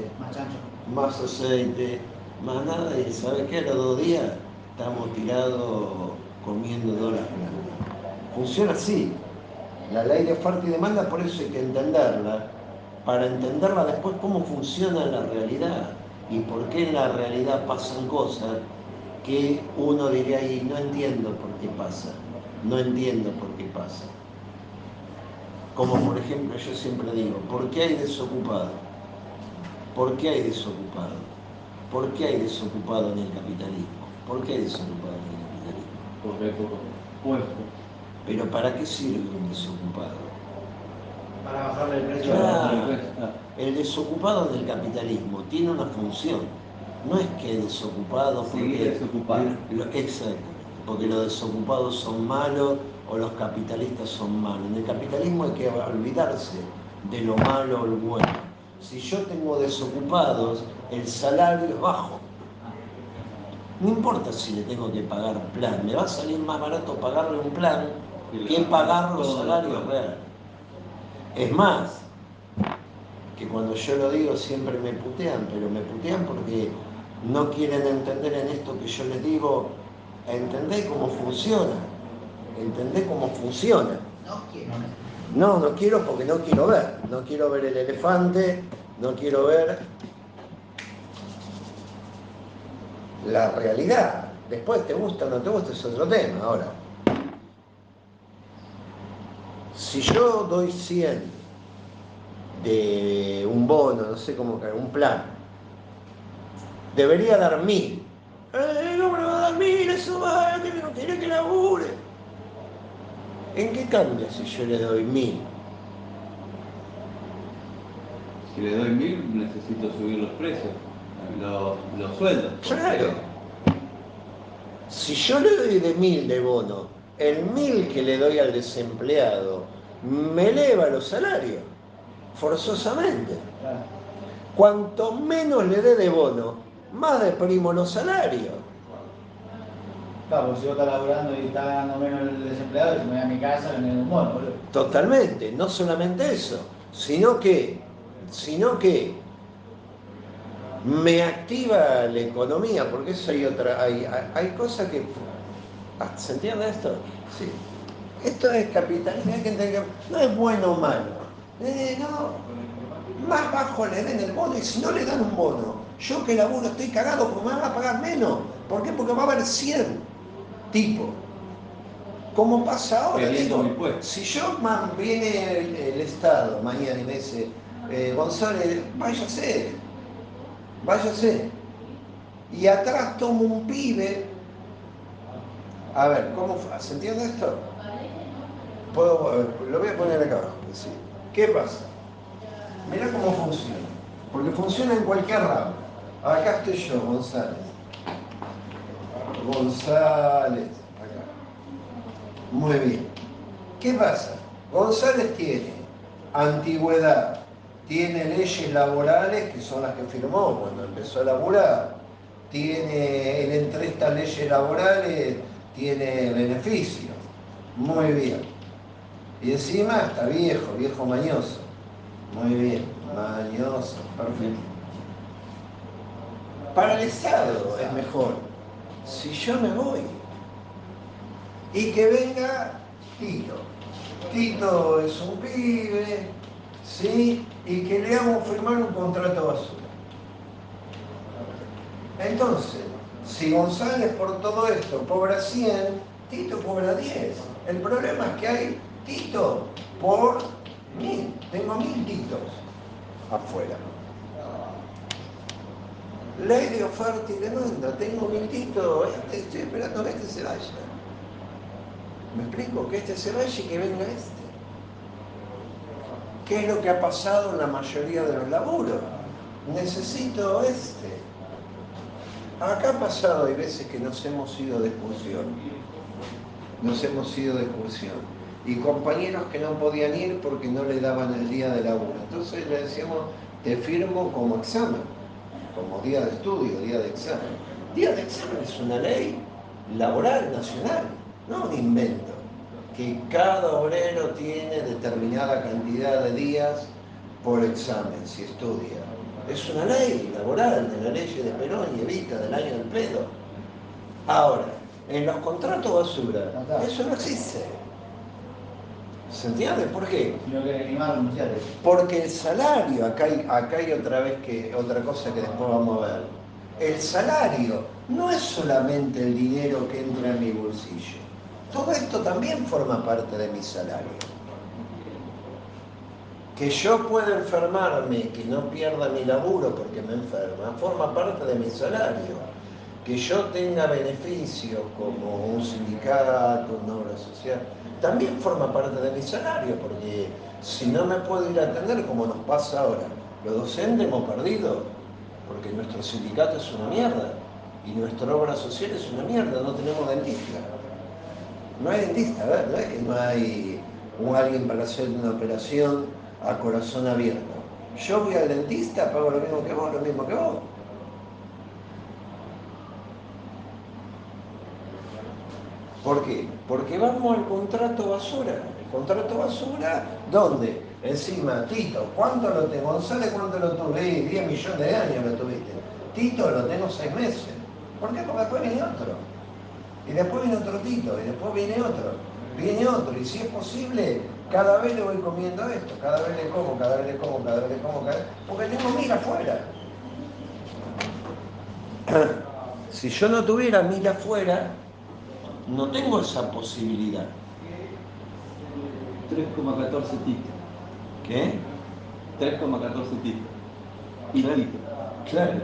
más aceite, más nada, y ¿sabes qué? A los 2 días estamos tirados comiendo dólares. Funciona así. La ley de oferta y demanda, por eso hay que entenderla, para entenderla después cómo funciona la realidad y por qué en la realidad pasan cosas que uno diría ahí, no entiendo por qué pasa, no entiendo por qué pasa. Como por ejemplo, yo siempre digo, ¿por qué hay desocupado? ¿Por qué hay desocupado? ¿Por qué hay desocupado en el capitalismo? ¿Por qué hay desocupado en el capitalismo? Porque hay pocos puestos. Pero ¿para qué sirve un desocupado? Para bajarle el precio. Claro, el desocupado en el capitalismo tiene una función. No es que desocupado Seguir porque desocupado. exactamente, porque los desocupados son malos o los capitalistas son malos. En el capitalismo hay que olvidarse de lo malo o lo bueno. Si yo tengo desocupados, el salario es bajo. No importa si le tengo que pagar plan, me va a salir más barato pagarle un plan que pagar los salarios reales. Es más, que cuando yo lo digo siempre me putean, pero me putean porque no quieren entender en esto que yo les digo, entendé cómo funciona, entendé cómo funciona. No quiero. No quiero porque no quiero ver el elefante, no quiero ver la realidad. Después te gusta o no te gusta es otro tema. Ahora, si yo doy 100 de un bono, no sé cómo caer, un plan, debería dar 1000. No me va a dar 1000, eso va, que no tiene que labure. ¿En qué cambia si yo le doy 1000? Si le doy 1000, necesito subir los precios, los sueldos. Claro. Si yo le doy de 1000 de bono, el 1000 que le doy al desempleado me eleva los salarios, forzosamente. Claro. Cuanto menos le dé de bono, más deprimo los salarios. Claro, porque si vos estás laburando y estás ganando menos el desempleado, si me voy a mi casa, me doy un bono, boludo. Totalmente, no solamente eso, sino que me activa la economía, porque eso hay cosas que... ¿Se entiende esto? Sí. Esto es capitalismo, hay que entender que no es bueno o malo. No, más bajo le den el bono y si no le dan un bono, yo que laburo estoy cagado porque me van a pagar menos. ¿Por qué? Porque va a haber 100 tipos. ¿Cómo pasa ahora? Digo, si yo viene el Estado mañana y me dice, González, váyase. Y atrás tomo un pibe. A ver, ¿cómo se entiende esto? Lo voy a poner acá abajo. ¿Sí? ¿Qué pasa? Mirá cómo funciona. Porque funciona en cualquier rama. Acá estoy yo, González. Acá. Muy bien. ¿Qué pasa? González tiene antigüedad, tiene leyes laborales que son las que firmó cuando empezó a laburar, tiene entre estas leyes laborales, tiene beneficios. Muy bien. Y encima está viejo mañoso. Muy bien, mañoso, perfecto. Para el Estado es mejor. Si yo me voy y que venga Tito. Tito es un pibe, ¿sí? Y que le hago firmar un contrato basura. Entonces, si González por todo esto cobra 100, Tito cobra 10. El problema es que hay Tito por 1000. Tengo 1000 Titos afuera. Ley de oferta y demanda. Tengo 1000 Titos. Estoy esperando que este se vaya. ¿Me explico? Que este se vaya y que venga este. ¿Qué es lo que ha pasado en la mayoría de los laburos? Necesito este. Acá ha pasado, hay veces que nos hemos ido de excursión. Y compañeros que no podían ir porque no le daban el día de laburo. Entonces le decíamos, te firmo como examen, como día de estudio, día de examen. Día de examen es una ley laboral nacional, no un invento. Que cada obrero tiene determinada cantidad de días por examen, si estudia. Es una ley laboral de la ley de Perón y Evita del año del pedo. Ahora, en los contratos basura, eso no existe. ¿Se entiende? ¿Por qué? Si no quieren ni más renunciar. Porque el salario, acá hay otra cosa que después vamos a ver. el salario no es solamente el dinero que entra en mi bolsillo. Todo esto también forma parte de mi salario. Que yo pueda enfermarme, que no pierda mi laburo porque me enferma, forma parte de mi salario. Que yo tenga beneficios como un sindicato, una obra social, también forma parte de mi salario, porque si no me puedo ir a atender, como nos pasa ahora, los docentes hemos perdido, porque nuestro sindicato es una mierda, y nuestra obra social es una mierda, no tenemos dentista. No hay dentista, ¿verdad? No es que no hay alguien para hacer una operación a corazón abierto. Yo voy al dentista, pago lo mismo que vos, lo mismo que vos. ¿Por qué? Porque vamos al contrato basura. El contrato basura, ¿dónde? Encima, Tito, ¿cuánto lo tengo? González, ¿cuánto lo tuve? 10 millones de años lo tuviste. Tito, lo tengo 6 meses. ¿Por qué? Porque después viene otro. Y después viene otro Tito, y después viene otro. Y si es posible, cada vez le voy comiendo esto, cada vez le como, porque tengo 1000 afuera. Si yo no tuviera 1000 afuera, no tengo esa posibilidad. 3,14 Tito. ¿Qué? 3,14 Tito. Y Claro. Tito. Claro.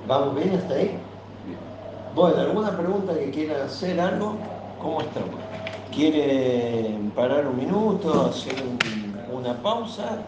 ¿Vamos bien hasta ahí? Bueno, ¿alguna pregunta que quieran hacer? ¿Algo? ¿Cómo estamos? ¿Quieren parar un minuto, hacer una pausa?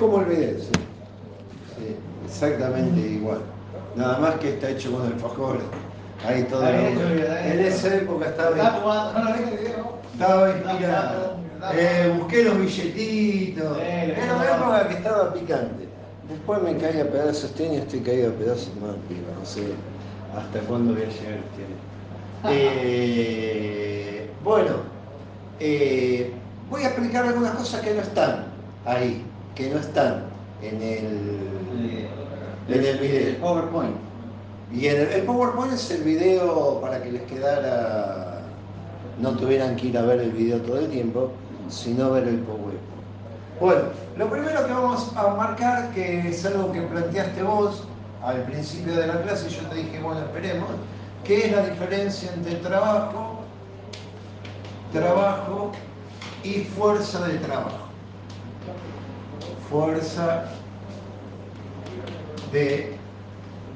como el video, sí. Sí, exactamente igual. Nada más que está hecho con alfajores. Ahí todo. En esa época estaba inspirado. Busqué los billetitos. Era una época que estaba picante. Después me caí a pedazos este año, estoy caído a pedazos más, piba. No sé hasta cuándo voy a llegar este año. Bueno, voy a explicar algunas cosas que no están ahí, que no están en el video. El PowerPoint. Y el PowerPoint es el video para que les quedara, no tuvieran que ir a ver el video todo el tiempo, sino ver el PowerPoint. Bueno, lo primero que vamos a marcar, que es algo que planteaste vos al principio de la clase, y yo te dije, bueno, esperemos, que es la diferencia entre trabajo y fuerza de trabajo. Fuerza de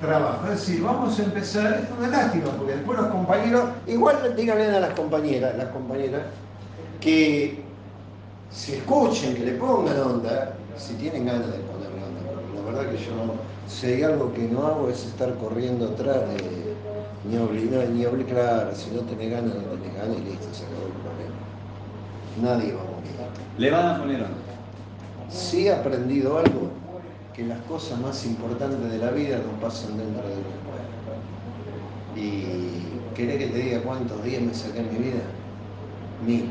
trabajo. Es decir, vamos a empezar, es una lástima, porque después los compañeros, igual díganle a las compañeras, que si escuchen, que le pongan onda, si tienen ganas de ponerle onda, porque la verdad que yo no, si hay algo que no hago es estar corriendo atrás de ni obligar, claro, si no tenés ganas, no tenés ganas y listo, se acabó el problema. Nadie va a morir. Le van a poner onda. Sí he aprendido algo, que las cosas más importantes de la vida no pasan dentro de la escuela. ¿Y querés que te diga cuántos días me saqué en mi vida? Miles.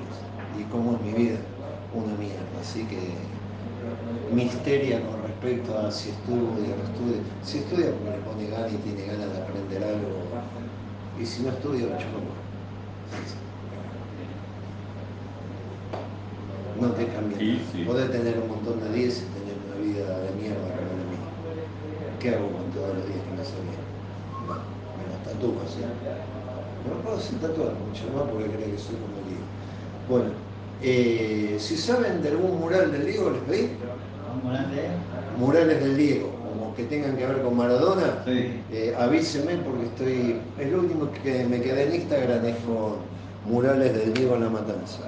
¿Y cómo es mi vida? Una mierda. Así que misteria con respecto a si estudia o no estudia. Si estudia porque le pone ganas y tiene ganas de aprender algo. Y si no estudia, lo chupa. No te cambia. Sí. Podés tener un montón de 10 y tener una vida de mierda como la mía. ¿Qué hago con todos los días que no sabía? No, me los tatúo así. No puedo hacer tatuar mucho más porque creo que soy como el Diego. Bueno, si saben de algún mural del Diego, ¿les veis? Murales del Diego, como que tengan que ver con Maradona, Sí. avísenme porque estoy. El último que me quedé en Instagram es con murales del Diego en La Matanza.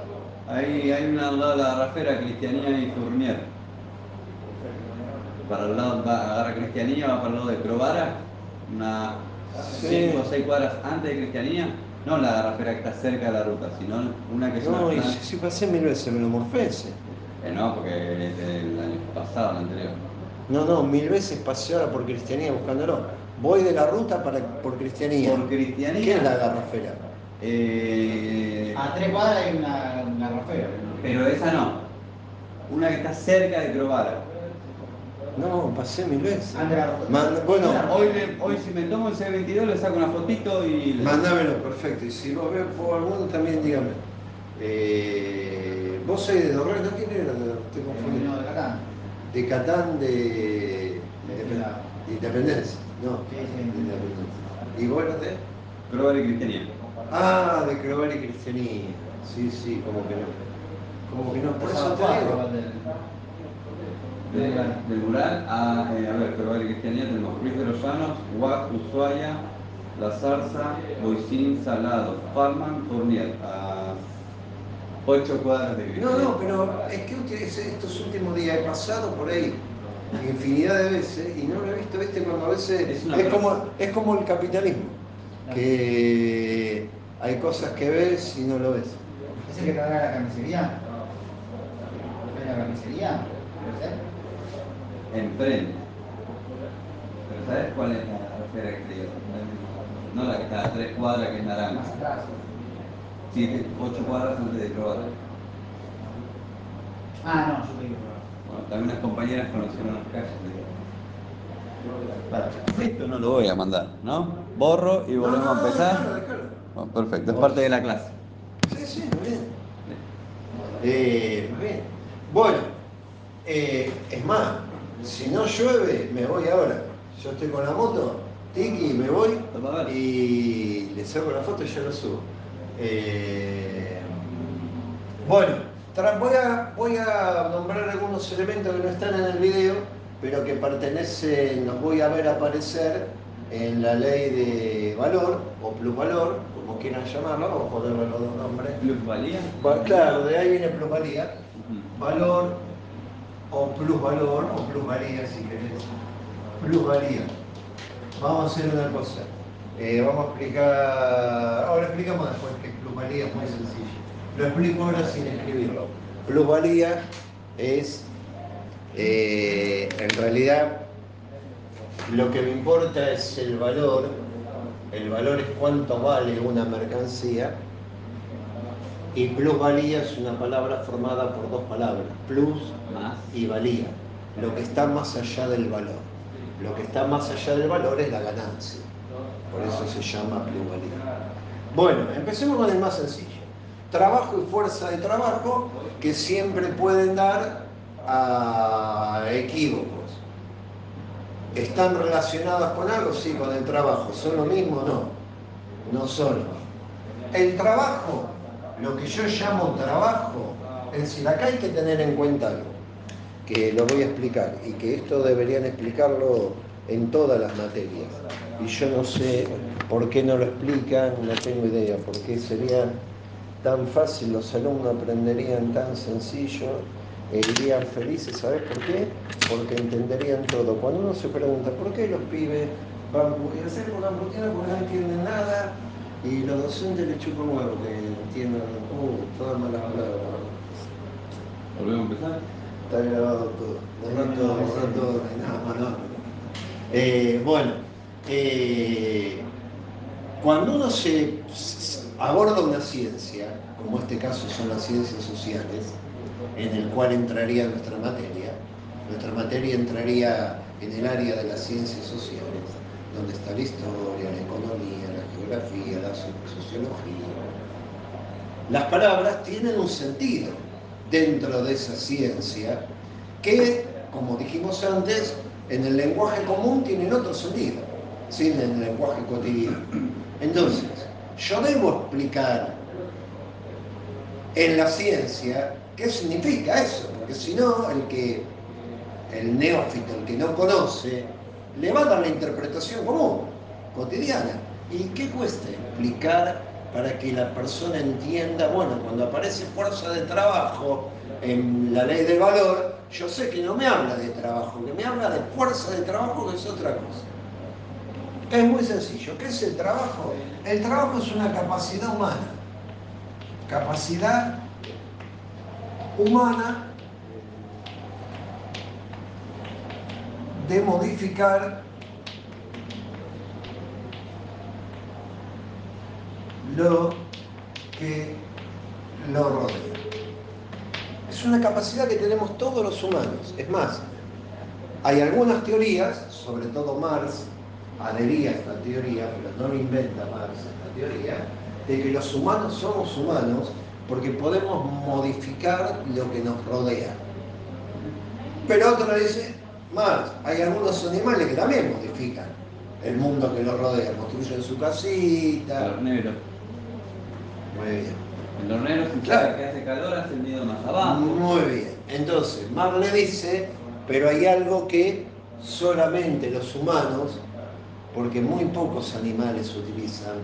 Ahí hay una al lado de la garrafera, Cristianía y Fournier. Para el lado, agarra Cristianía, va para el lado de Crovara, unas Sí. 5 o 6 cuadras antes de Cristianía. No la garrafera que está cerca de la ruta, sino una que es No, y una. si pasé 1000 veces, me lo morfé ese. No, porque es del año pasado, el anterior. No, 1000 veces pasé ahora por Cristianía buscándolo. Voy de la ruta por Cristianía. Por Cristianía. ¿Qué es la garrafera? A 3 cuadras hay una garrafera. Pero esa no. Una que está cerca de Crovara. No, pasé 1000 veces. Antes de la Bueno, Hoy si me tomo el C22 le saco una fotito y... mándamelo, perfecto. Y si vos ves por alguno también dígame. Vos sois de Dorrego, ¿no? ¿Quién era? Estoy confundido. No, de Catán. De Catán de Independencia. No, Sí. de Independencia. ¿Y vos eras de? Crovara y Cristianía. Ah, de Crobar y Cristianía. Sí, como que no. Como que no, por eso te digo. Del mural a ver, Crovara y Cristianía tenemos Ruiz de los Llanos, Guac, Ushuaia, La Zarza, Boicín, Salado, Farman, Fournier, a 8 cuadras de Cristianía. No, pero es que estos últimos días he pasado por ahí infinidad de veces y no lo he visto, ¿viste? Cuando a veces es como el capitalismo, que hay cosas que ves y no lo ves. ¿Es el que trabaja la carnicería? ¿Es la carnicería? ¿Puede ser? Enfrente. Pero ¿sabes cuál es la garrafera que te digo? No la que está a 3 cuadras, que es Más naranja. atrás. 8 cuadras antes de Crovara. Ah, no, yo te digo. Bueno, también unas compañeras conocieron las calles. Esto no lo voy a mandar, ¿no? Borro y volvemos a empezar. Déjalo. Bueno, perfecto, es parte de la clase. Sí, muy bien. Muy bien. Bueno, es más, si no llueve, me voy ahora. Yo estoy con la moto, tiki, me voy y le saco la foto y ya lo subo. Bueno, voy a nombrar algunos elementos que no están en el video, pero que pertenecen, los voy a ver aparecer en la ley de valor o plusvalor, como quieran llamarlo, o ponerle los dos nombres. ¿Plusvalía? Claro, de ahí viene plusvalía. Valor o plusvalor, o plusvalía si querés. Plusvalía. Vamos a hacer una cosa. Vamos a explicar. Ahora explicamos después que plusvalía es muy sencillo. Lo explico ahora sin escribirlo. Plusvalía es, en realidad, lo que me importa es el valor. El valor es cuánto vale una mercancía. Y plusvalía es una palabra formada por dos palabras, plus Más. y valía. Lo que está más allá del valor. Lo que está más allá del valor es la ganancia. Por eso se llama plusvalía. Bueno, empecemos con el más sencillo. Trabajo y fuerza de trabajo que siempre pueden dar a equívocos. ¿Están relacionadas con algo? Sí, con el trabajo. ¿Son lo mismo? No. No son. El trabajo, lo que yo llamo trabajo, es decir, acá hay que tener en cuenta algo, que lo voy a explicar, y que esto deberían explicarlo en todas las materias. Y yo no sé por qué no lo explican, no tengo idea, por qué sería tan fácil, los alumnos aprenderían tan sencillo e irían felices. ¿Sabes por qué? Porque entenderían todo. Cuando uno se pregunta, ¿por qué los pibes van a hacer una rutina porque no entienden nada? Y los docentes les chupan huevo, que entiendan todas malas palabras. ¿Volvemos a empezar? Está grabado todo. Borrar todo, nada más, no. Bueno, cuando uno se aborda una ciencia, como este caso son las ciencias sociales, en el cual entraría nuestra materia entraría en el área de las ciencias sociales, donde está la historia, la economía, la geografía, la sociología. Las palabras tienen un sentido dentro de esa ciencia que, como dijimos antes, en el lenguaje común tienen otro sentido, ¿sí? En el lenguaje cotidiano. Entonces, yo debo explicar en la ciencia qué significa eso, porque si no, el neófito, el que no conoce, le va a dar la interpretación común, cotidiana. ¿Y qué cuesta explicar para que la persona entienda? Bueno, cuando aparece fuerza de trabajo en la ley del valor, yo sé que no me habla de trabajo, que me habla de fuerza de trabajo, que es otra cosa. Es muy sencillo. ¿Qué es el trabajo? El trabajo es una capacidad humana. Capacidad humana de modificar lo que lo rodea. Es una capacidad que tenemos todos los humanos. Es más, hay algunas teorías, sobre todo Marx adhería a esta teoría, pero no lo inventa Marx esta teoría, de que los humanos somos humanos porque podemos modificar lo que nos rodea. Pero otro dice, Marx, hay algunos animales que también modifican el mundo que los rodea, construyen su casita. El hornero. Muy bien. El hornero, si Claro. sabe que hace calor, hace el nido más abajo. Muy bien. Entonces, Marx le dice, pero hay algo que solamente los humanos, porque muy pocos animales utilizan,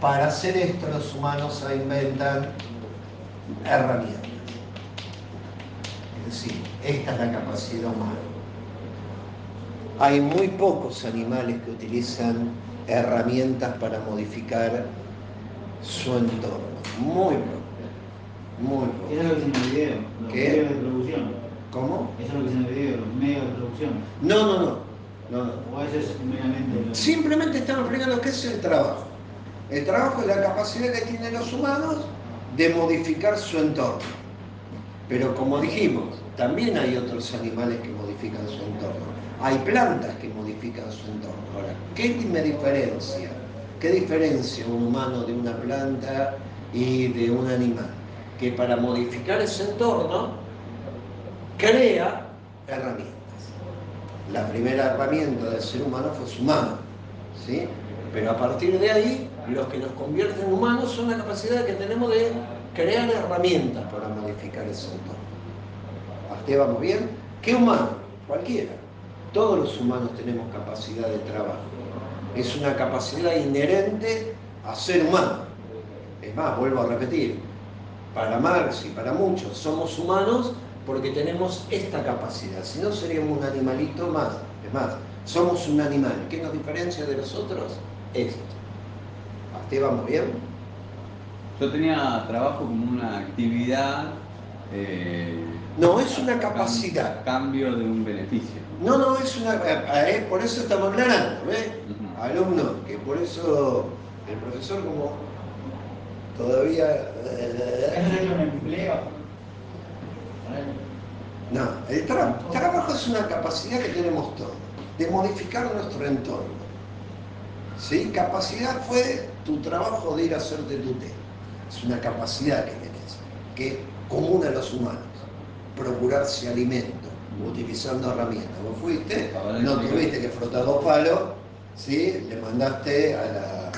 para hacer esto los humanos inventan herramientas. Es decir, esta es la capacidad humana. Hay muy pocos animales que utilizan herramientas para modificar su entorno. Muy poco. Muy poco. Eso es lo que dice en el video, los ¿Qué? medios de producción. ¿Cómo? Eso es lo que dice en el video, los medios de producción. No. O eso es meramente. Simplemente estamos explicando qué es el trabajo. El trabajo es la capacidad que tienen los humanos de modificar su entorno. Pero como dijimos, también hay otros animales que modifican su entorno. Hay plantas que modifican su entorno. Ahora, ¿qué me diferencia? ¿Qué diferencia un humano de una planta y de un animal? Que para modificar ese entorno crea herramientas. La primera herramienta del ser humano fue su mano, ¿sí? Pero a partir de ahí, los que nos convierten en humanos son la capacidad que tenemos de crear herramientas para modificar ese entorno. ¿Hasta ahí vamos bien? ¿Qué humano? Cualquiera. Todos los humanos tenemos capacidad de trabajo. Es una capacidad inherente a ser humano. Es más, vuelvo a repetir, para Marx y para muchos, somos humanos porque tenemos esta capacidad. Si no, seríamos un animalito más. Es más, somos un animal. ¿Qué nos diferencia de los otros? Esto. ¿Hasta ahí vamos bien? Yo tenía trabajo como una actividad. No, es una capacidad. A cambio de un beneficio. No, es una. Por eso estamos aclarando, ¿ves? Alumnos, que por eso el profesor, como todavía. ¿Es un empleo? No, el trabajo es una capacidad que tenemos todos, de modificar nuestro entorno. ¿Sí? Capacidad fue tu trabajo de ir a hacerte tu té. Es una capacidad que tenés, que es común a los humanos. Procurarse alimento, utilizando herramientas. Vos fuiste, no tuviste que frotar 2 palos, ¿sí? Le mandaste a la...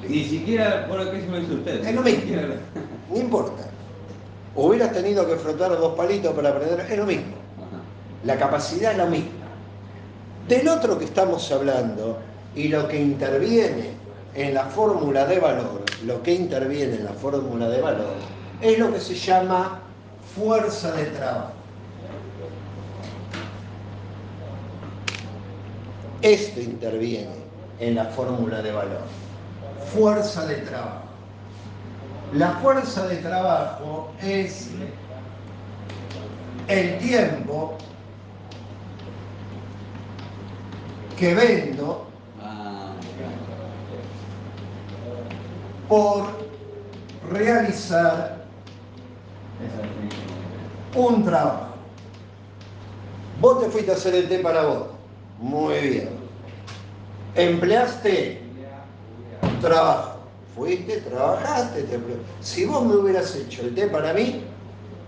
Ni siquiera por lo que hizo usted. Es lo mismo, no importa. Hubieras tenido que frotar 2 palitos para aprender, es lo mismo. La capacidad es la misma. Del otro que estamos hablando, y lo que interviene en la fórmula de valor, es lo que se llama fuerza de trabajo. Esto interviene en la fórmula de valor. Fuerza de trabajo. La fuerza de trabajo es el tiempo que vendo por realizar un trabajo. Vos te fuiste a hacer el té para vos. Muy bien. Empleaste trabajo. Fuiste, trabajaste. Si vos me hubieras hecho el té para mí,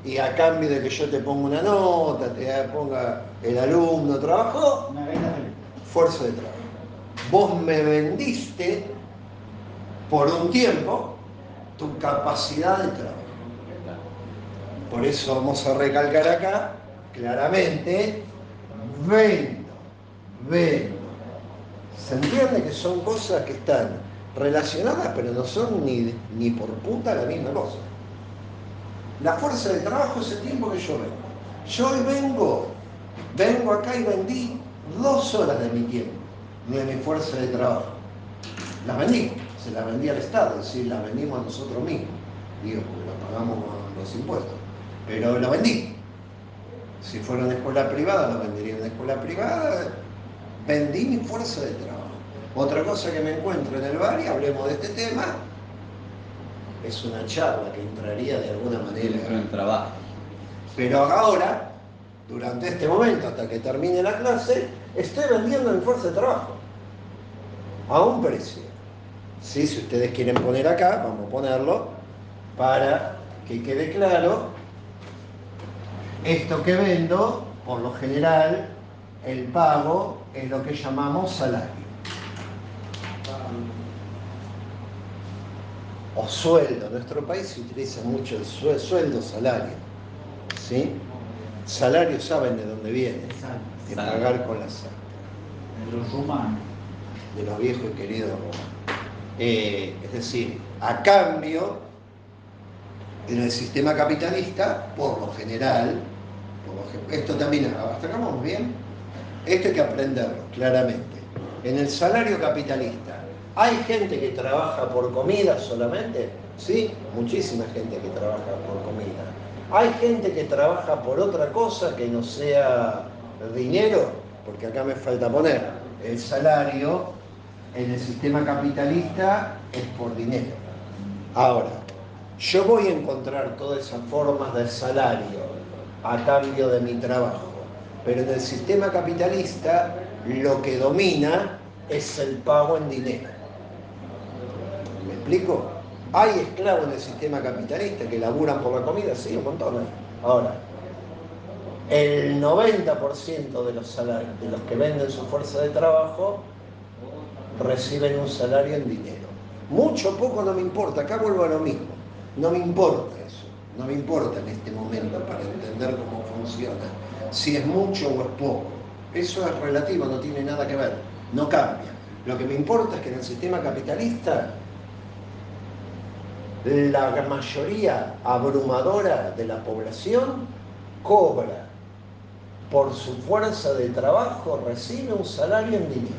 y a cambio de que yo te ponga una nota, te ponga el alumno trabajó, fuerza de trabajo. Vos me vendiste por un tiempo tu capacidad de trabajo. Por eso vamos a recalcar acá, claramente, vendo. Se entiende que son cosas que están relacionadas, pero no son ni por puta la misma cosa. La fuerza de trabajo es el tiempo que yo vengo. Yo hoy vengo acá y vendí 2 horas de mi tiempo, de mi fuerza de trabajo. Las vendí, se las vendí al Estado, es decir, las vendimos a nosotros mismos. Digo, porque lo pagamos con los impuestos. Pero lo vendí. Si fuera una escuela privada, lo vendería en una escuela privada. Vendí mi fuerza de trabajo. Otra cosa que me encuentro en el bar, y hablemos de este tema, es una charla que entraría de alguna manera en trabajo. Pero ahora, durante este momento, hasta que termine la clase, estoy vendiendo mi fuerza de trabajo a un precio. ¿Sí? Si ustedes quieren poner acá, vamos a ponerlo para que quede claro. Esto que vendo, por lo general, el pago es lo que llamamos salario. O sueldo. En nuestro país se utiliza mucho el sueldo, salario. ¿Sí? Salario, saben de dónde viene. De pagar con la sangre. De los romanos. De los viejos y queridos romanos. Es decir, a cambio, en el sistema capitalista, por lo general, esto también, ¿hasta acá vamos bien? Esto hay que aprenderlo, claramente. En el salario capitalista, ¿hay gente que trabaja por comida solamente? Sí, muchísima gente que trabaja por comida. ¿Hay gente que trabaja por otra cosa que no sea dinero? Porque acá me falta poner, el salario en el sistema capitalista es por dinero. Ahora, yo voy a encontrar todas esas formas de salario a cambio de mi trabajo, pero en el sistema capitalista lo que domina es el pago en dinero. ¿Me explico? ¿Hay esclavos en el sistema capitalista que laburan por la comida? Sí, un montón. Ahora, el 90% de los salarios, de los que venden su fuerza de trabajo, reciben un salario en dinero. Mucho o poco no me importa, acá vuelvo a lo mismo. No me importa eso, no me importa en este momento para entender cómo funciona. Si es mucho o es poco, eso es relativo, no tiene nada que ver, no cambia. Lo que me importa es que en el sistema capitalista La mayoría abrumadora de la población cobra por su fuerza de trabajo, recibe un salario en dinero.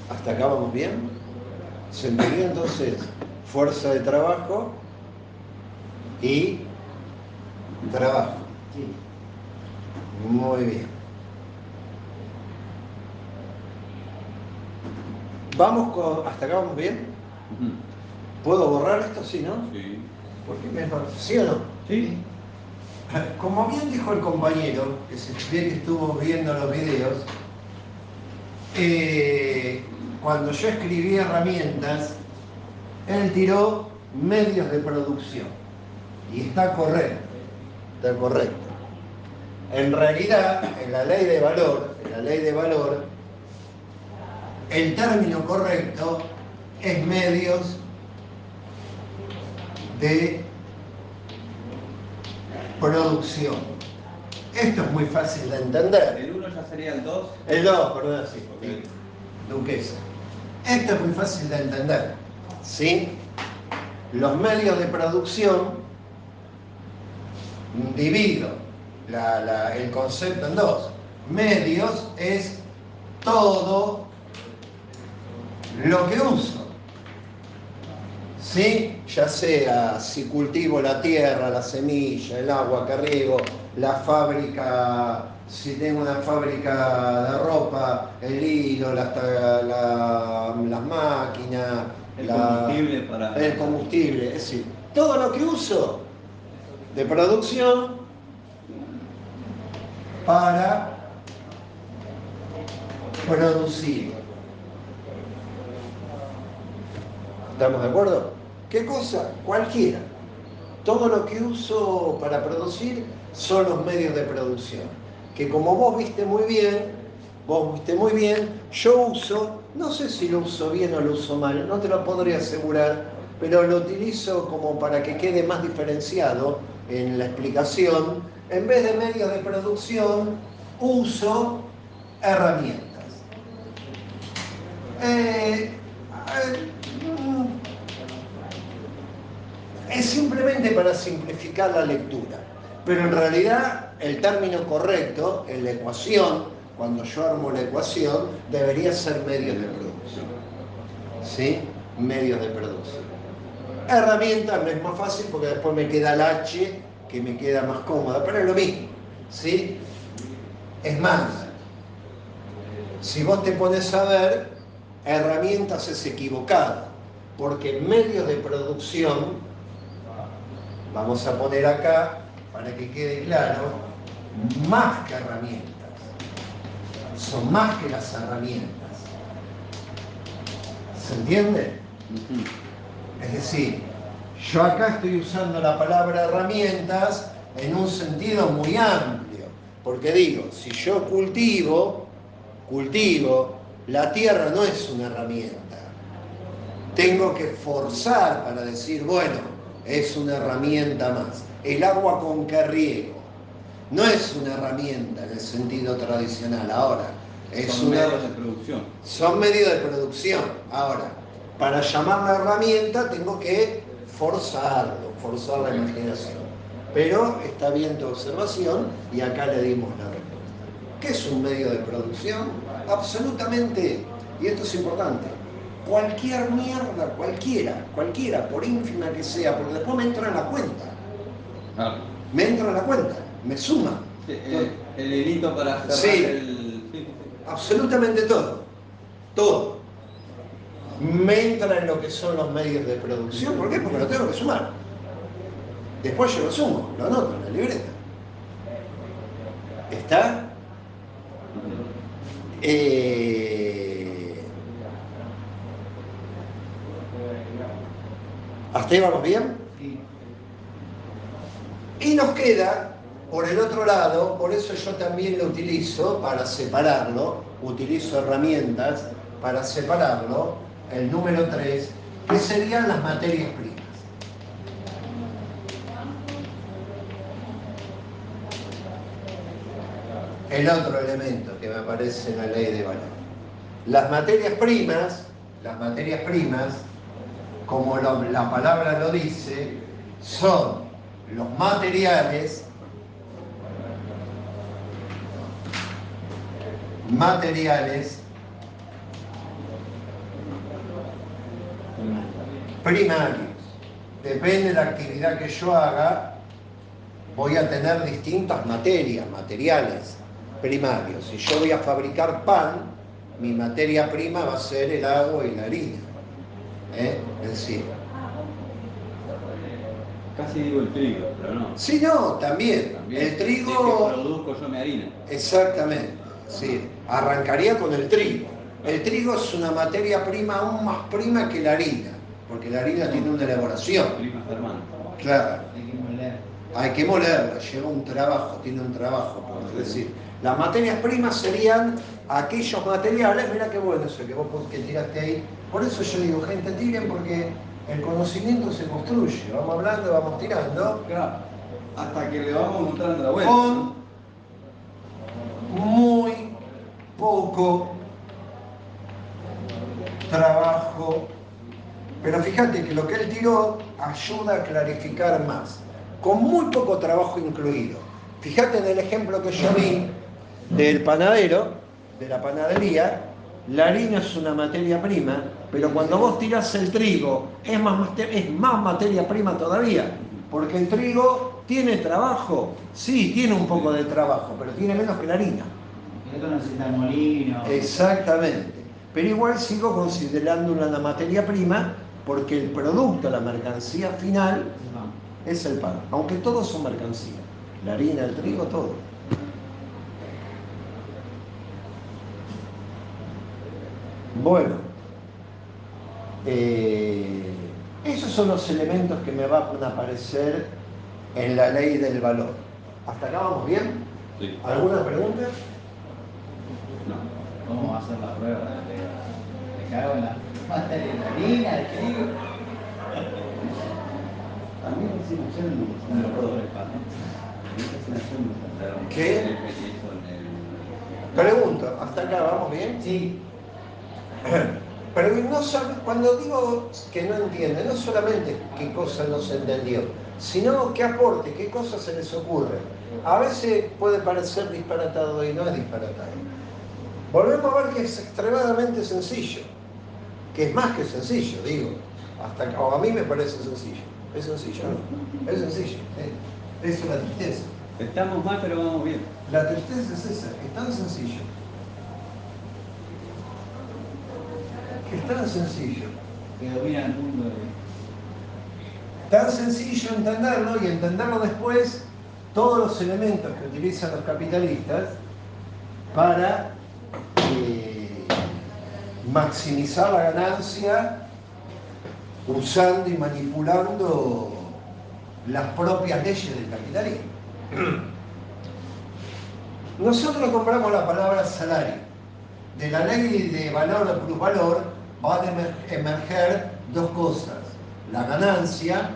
¿Hasta acá vamos bien? ¿Se entendió entonces? Fuerza de trabajo y trabajo. Sí. Muy bien. Vamos con... ¿Hasta acá vamos bien? Ujú. ¿Puedo borrar esto? Sí, ¿no? Sí. Porque ¿sí o no? Sí. Como bien dijo el compañero, que se ve que estuvo viendo los videos, cuando yo escribí herramientas, él tiró medios de producción. Y está correcto, está correcto. En realidad, en la ley de valor, el término correcto es medios de producción. Esto es muy fácil de entender. El 1 ya sería el 2. El 2, perdón, sí. Ok. Duquesa. Esto es muy fácil de entender. ¿Sí? Los medios de producción, divido el concepto en dos. Medios es todo lo que uso. ¿Sí? Ya sea si cultivo la tierra, la semilla, el agua que riego, la fábrica, si tengo una fábrica de ropa, el hilo, las máquinas, Combustible para... el combustible, es decir, todo lo que uso de producción para producir. ¿Estamos de acuerdo? ¿Qué cosa? Cualquiera. Todo lo que uso para producir son los medios de producción. Que como vos viste muy bien, yo uso, no sé si lo uso bien o lo uso mal, no te lo podría asegurar, pero lo utilizo como para que quede más diferenciado en la explicación. En vez de medios de producción, uso herramientas. Es simplemente para simplificar la lectura, pero en realidad el término correcto en la ecuación, cuando yo armo la ecuación, debería ser medios de producción. ¿Sí? Medios de producción. Herramientas me es más fácil porque después me queda el H, que me queda más cómoda, pero es lo mismo. ¿Sí? Es más, si vos te pones a ver, herramientas es equivocado, porque medios de producción, vamos a poner acá, para que quede claro, más que herramientas. Son más que las herramientas. ¿Se entiende? Ujú. Es decir, yo acá estoy usando la palabra herramientas en un sentido muy amplio, porque digo, si yo cultivo, la tierra no es una herramienta. Tengo que forzar para decir, bueno, es una herramienta más. El agua con que riego no es una herramienta en el sentido tradicional. Ahora, Son medios de producción. son medios de producción. Ahora, para llamarla herramienta tengo que forzar la imaginación. Pero está bien tu observación y acá le dimos la respuesta. ¿Qué es un medio de producción? Absolutamente, y esto es importante, cualquier mierda, cualquiera, por ínfima que sea, porque después me entra en la cuenta. Ah. Me entra en la cuenta, me suma. Sí, el hilito para cerrar Sí. Sí. Absolutamente todo. Todo. Me entra en lo que son los medios de producción. ¿Por qué? Porque lo tengo que sumar. Después yo lo sumo, lo anoto en la libreta. ¿Está? ¿Hasta ahí vamos bien? Sí. Y nos queda, por el otro lado, por eso yo también lo utilizo para separarlo, utilizo herramientas para separarlo, el número 3, que serían las materias primas. el otro elemento que me aparece en la ley de valor. Las materias primas, como la palabra lo dice, son los materiales primarios. Depende de la actividad que yo haga, voy a tener distintas materiales primarios. Si yo voy a fabricar pan, mi materia prima va a ser el agua y la harina. En sí. Casi digo el trigo, pero no. Sí, no, también. El trigo... Es que produzco yo mi harina. Exactamente, sí. Arrancaría con el trigo. El trigo es una materia prima aún más prima que la harina, porque la harina tiene una elaboración. Prima hermana. Claro. Hay que moler. Hay que molerla, lleva un trabajo, tiene un trabajo, por decir. Las materias primas serían aquellos materiales, mira qué bueno eso que vos que tiraste ahí. Por eso yo digo, gente, tiren porque el conocimiento se construye. Vamos hablando, vamos tirando. Claro. Hasta que le vamos mostrando la vuelta. Con muy poco trabajo. Pero fíjate que lo que él tiró ayuda a clarificar más. Con muy poco trabajo incluido. Fíjate en el ejemplo que yo vi del panadero, de la panadería, la harina es una materia prima, pero cuando vos tirás el trigo es más materia prima todavía, porque el trigo tiene trabajo, sí, tiene un poco de trabajo, pero tiene menos que la harina. Esto necesita molino. Exactamente, pero igual sigo considerando una materia prima porque el producto, la mercancía final es el pan, aunque todos son mercancía, la harina, el trigo, todo. Bueno, esos son los elementos que me van a aparecer en la ley del valor. ¿Hasta acá vamos bien? Sí. ¿Alguna pregunta? No. ¿Cómo va a ser la prueba? ¿Te cago en la materia de la harina, de trigo? A mí me hicieron hacer un acuerdo de pan. ¿Qué? Pregunto, ¿hasta acá vamos bien? Sí. Pero no cuando digo que no entiende, no solamente qué cosa no se entendió, sino qué aporte, qué cosas se les ocurre. A veces puede parecer disparatado y no es disparatado. Volvemos a ver que es extremadamente sencillo, que es más que sencillo, digo. Hasta acá, o a mí me parece sencillo. ¿Es sencillo? No. Es sencillo. Es una tristeza. Estamos mal, pero vamos bien. La tristeza es esa, que es tan sencillo. Que es tan sencillo. Que domina el mundo Tan sencillo entenderlo y entenderlo después todos los elementos que utilizan los capitalistas para maximizar la ganancia usando y manipulando las propias leyes del capitalismo. Nosotros compramos la palabra salario. De la ley de valor o plusvalor van a emerger dos cosas. La ganancia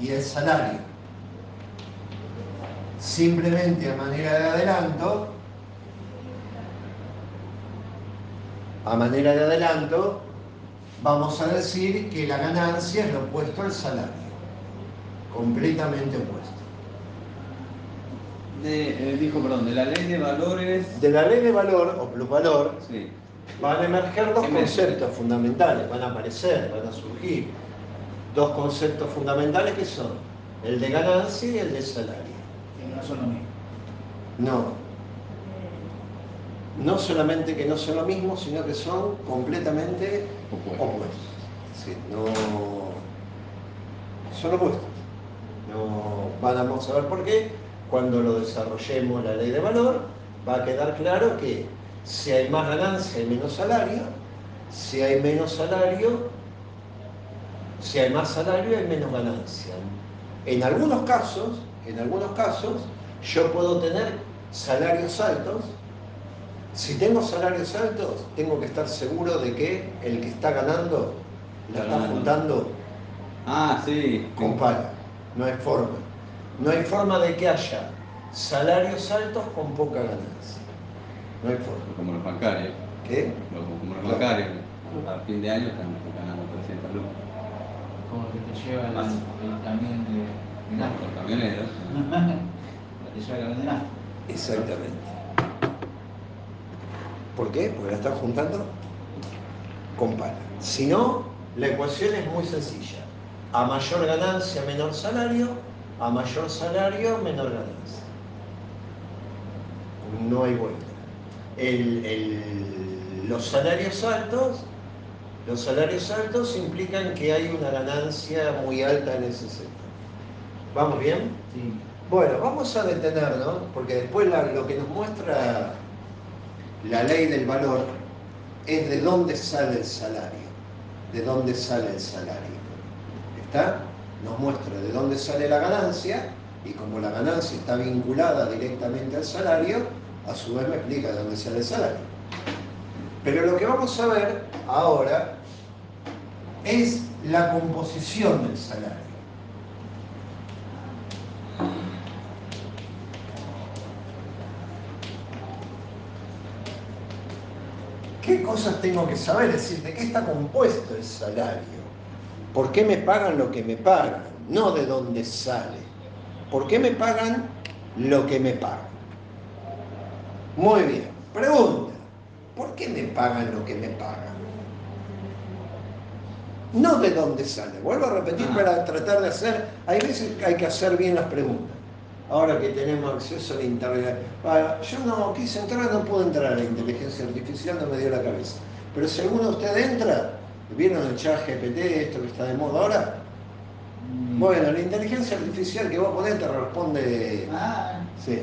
y el salario. Simplemente a manera de adelanto, vamos a decir que la ganancia es lo opuesto al salario, completamente opuesto. De la ley de valores. De la ley de valor o plusvalor, Sí. van a emerger dos conceptos fundamentales, van a aparecer, van a surgir dos conceptos fundamentales que son el de ganancia y el de salario. que no son lo mismo. No solamente que no son lo mismo, sino que son completamente opuestos. Sí, no son opuestos. No, vamos a ver por qué. Cuando lo desarrollemos la ley de valor, va a quedar claro que si hay más ganancia hay menos salario, si hay menos salario, si hay más salario hay menos ganancia. En algunos casos, yo puedo tener salarios altos. Si tengo salarios altos, tengo que estar seguro de que el que está ganando la está juntando Ah, sí. con pala. No hay forma. No hay forma de que haya salarios altos con poca ganancia. No hay forma. Como los bancarios. ¿Qué? Como los bancarios. A fin de año están ganando 300 lucas. Como el que te lleva el camión de nafta. Los camioneros. Te lleva el camión de nafta. Exactamente. ¿Por qué? Porque la están juntando con pala. Si no, la ecuación es muy sencilla. A mayor ganancia, menor salario. A mayor salario, menor ganancia. No hay vuelta. Los salarios altos implican que hay una ganancia muy alta en ese sector. ¿Vamos bien? Sí. Bueno, vamos a detenernos, porque después lo que nos muestra la ley del valor es de dónde sale el salario. De dónde sale el salario. ¿Está? Nos muestra de dónde sale la ganancia, y como la ganancia está vinculada directamente al salario, a su vez me explica de dónde sale el salario. Pero lo que vamos a ver ahora es la composición del salario. ¿Qué cosas tengo que saber? Es decir, ¿de qué está compuesto el salario? ¿Por qué me pagan lo que me pagan? No de dónde sale. ¿Por qué me pagan lo que me pagan? Muy bien. Pregunta. ¿Por qué me pagan lo que me pagan? No de dónde sale. Vuelvo a repetir para tratar de hacer... Hay veces que hay que hacer bien las preguntas. Ahora que tenemos acceso a la internet. Yo no quise entrar, no puedo entrar a la inteligencia artificial, no me dio la cabeza. Pero si alguno de ustedes entra, ¿vieron el chat GPT, esto que está de moda ahora? Bueno, la inteligencia artificial que vos ponés te responde... Sí.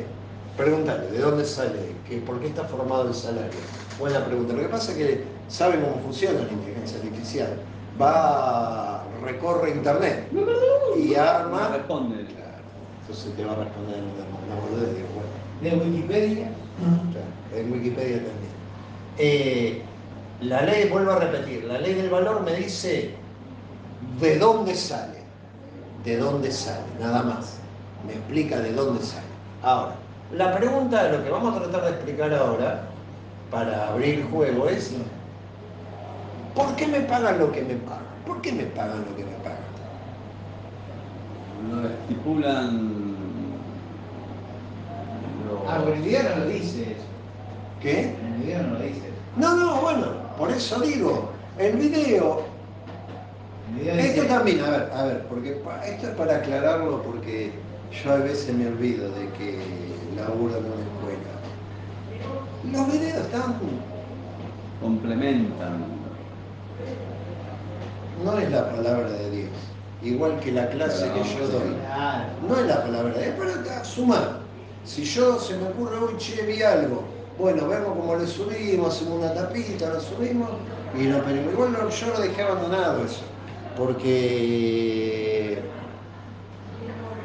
Pregúntale, ¿de dónde sale? ¿Por qué está formado el salario? Buena pregunta. Lo que pasa es que sabe cómo funciona la inteligencia artificial. Recorre internet y arma... Responde. Claro. Entonces te va a responder una boludez. ¿De Wikipedia? Claro, en Wikipedia también. La ley, vuelvo a repetir, la ley del valor me dice de dónde sale. De dónde sale, nada más. Me explica de dónde sale. Ahora, la pregunta, lo que vamos a tratar de explicar ahora, para abrir el juego, es ¿por qué me pagan lo que me pagan? ¿Por qué me pagan lo que me pagan? Lo estipulan. Pero el video no lo dice eso. ¿Qué? El video no lo dice. No, bueno, por eso digo, el video... Esto también, a ver, porque esto es para aclararlo, porque yo a veces me olvido de que laburo en una escuela. Los videos están... Complementan. No es la palabra de Dios, igual que la clase que yo doy. No es la palabra de Dios, pero sumar. Si yo se me ocurre hoy, che, vi algo, bueno, vemos cómo lo subimos, hacemos una tapita, lo subimos y lo ponemos. Igual yo lo dejé abandonado eso, porque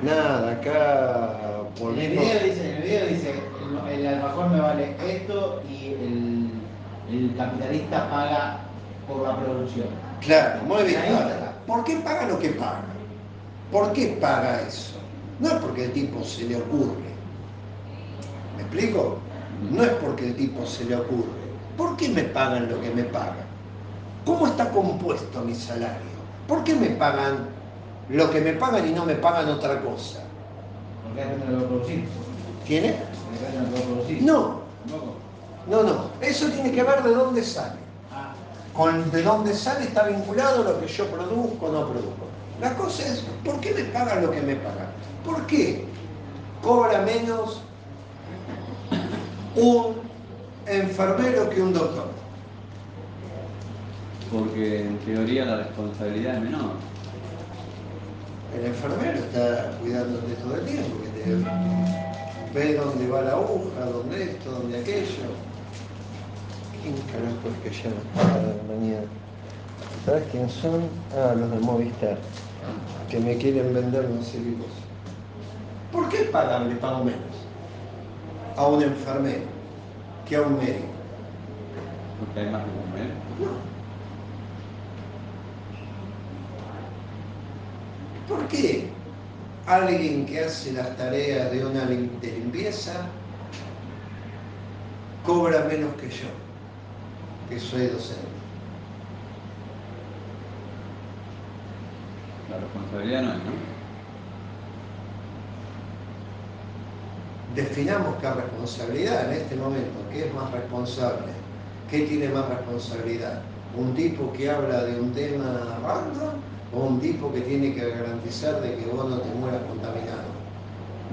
nada, acá por En el video dice, el alfajor me vale esto y el capitalista paga por la producción. Claro, muy bien. Ahí Ahora, está. ¿por qué paga lo que paga? ¿Por qué paga eso? No es porque el tipo se le ocurre. ¿Me explico? No es porque el tipo se le ocurre. ¿Por qué me pagan lo que me pagan? ¿Cómo está compuesto mi salario? ¿Por qué me pagan lo que me pagan y no me pagan otra cosa? Porque hay gente que lo va a producir. ¿Tiene? Porque hay gente que lo va a producir. No, ¿Tampoco? no. Eso tiene que ver de dónde sale. Con de dónde sale está vinculado lo que yo produzco o no produzco. La cosa es, ¿por qué me pagan lo que me pagan? ¿Por qué cobra menos un enfermero que un doctor? Porque en teoría la responsabilidad es menor. El enfermero está cuidándote todo el tiempo, que te ve dónde va la aguja, dónde esto, dónde aquello. ¿Quién carajo es que llama a la mañana? ¿Sabes quién son? Los de Movistar, que me quieren vender no sé qué cosa. ¿Por qué le pago menos a un enfermero que a un médico? Porque hay más de comer. No. ¿Por qué alguien que hace las tareas de una de limpieza cobra menos que yo, que soy docente. La responsabilidad no es, ¿no? Definamos qué responsabilidad en este momento, qué es más responsable, qué tiene más responsabilidad. ¿Un tipo que habla de un tema random o un tipo que tiene que garantizar de que vos no te mueras contaminado?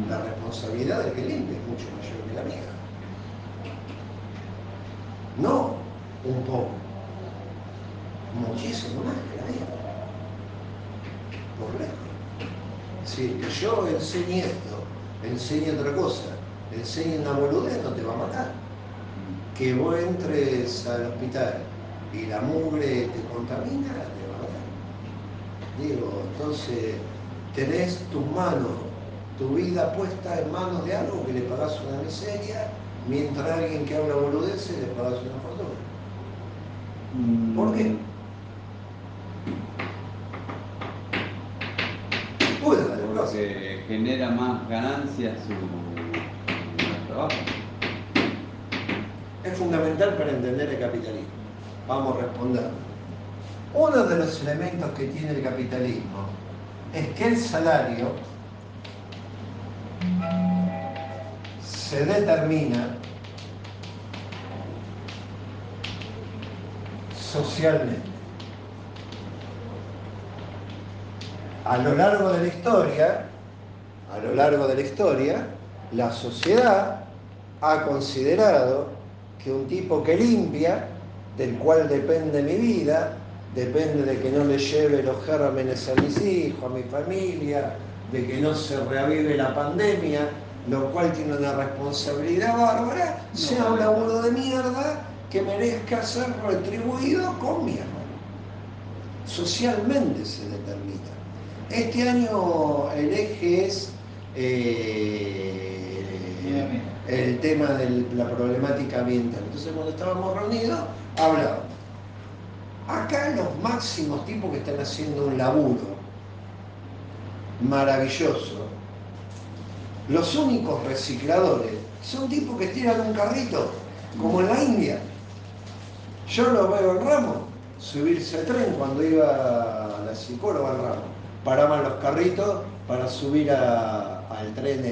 La responsabilidad del que limpia es mucho mayor que la mía. No un poco, muchísimo más que la mía. Por lejos. Es decir, que yo enseñe esto, enseñe otra cosa, enseñe una boludez, no te va a matar. Que vos entres al hospital y la mugre te contamina, te va a matar. Digo, entonces tenés tus manos, tu vida puesta en manos de algo que le pagás una miseria, mientras a alguien que habla boludeces le pagás una fortuna. ¿Por qué? Porque genera más ganancias su trabajo. Es fundamental para entender el capitalismo. Vamos a responder. Uno de los elementos que tiene el capitalismo es que el salario se determina socialmente. A lo largo de la historia, la sociedad ha considerado que un tipo que limpia, del cual depende mi vida, depende de que no le lleve los gérmenes a mis hijos, a mi familia, de que no se reavive la pandemia, lo cual tiene una responsabilidad bárbara, sea un laburo de mierda que merezca ser retribuido con mierda. Socialmente se determina. Este año el eje es el tema de la problemática ambiental. Entonces cuando estábamos reunidos, hablábamos. Acá los máximos tipos que están haciendo un laburo maravilloso, los únicos recicladores, son tipos que tiran un carrito, como en la India. Yo lo veo en Ramos, subirse al tren cuando iba a la psicóloga en Ramos. Paraban los carritos para subir al tren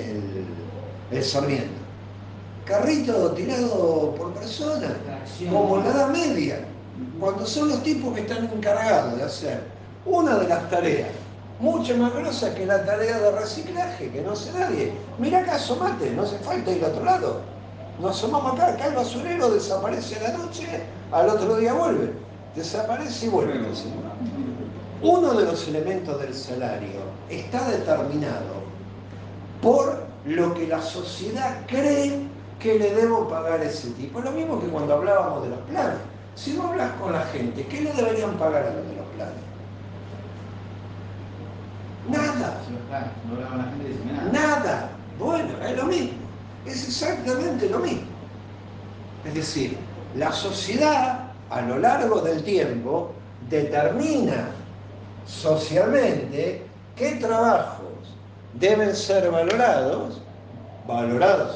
el Sarmiento. Carrito tirado por persona, como en la Edad Media, cuando son los tipos que están encargados de hacer una de las tareas mucho más grosa que la tarea de reciclaje, que no hace nadie. Mirá acá, asomate, no hace falta ir al otro lado. Nos asomamos acá el basurero desaparece a la noche, al otro día vuelve. Desaparece y vuelve. Uno de los elementos del salario está determinado por lo que la sociedad cree que le debo pagar a ese tipo. Es lo mismo que cuando hablábamos de los planes. Si no hablas con la gente, ¿qué le deberían pagar a los de los planes? Nada. No habla con la gente y dice nada. Nada. Bueno, es lo mismo. Es exactamente lo mismo. Es decir, la sociedad a lo largo del tiempo determina socialmente qué trabajos deben ser valorados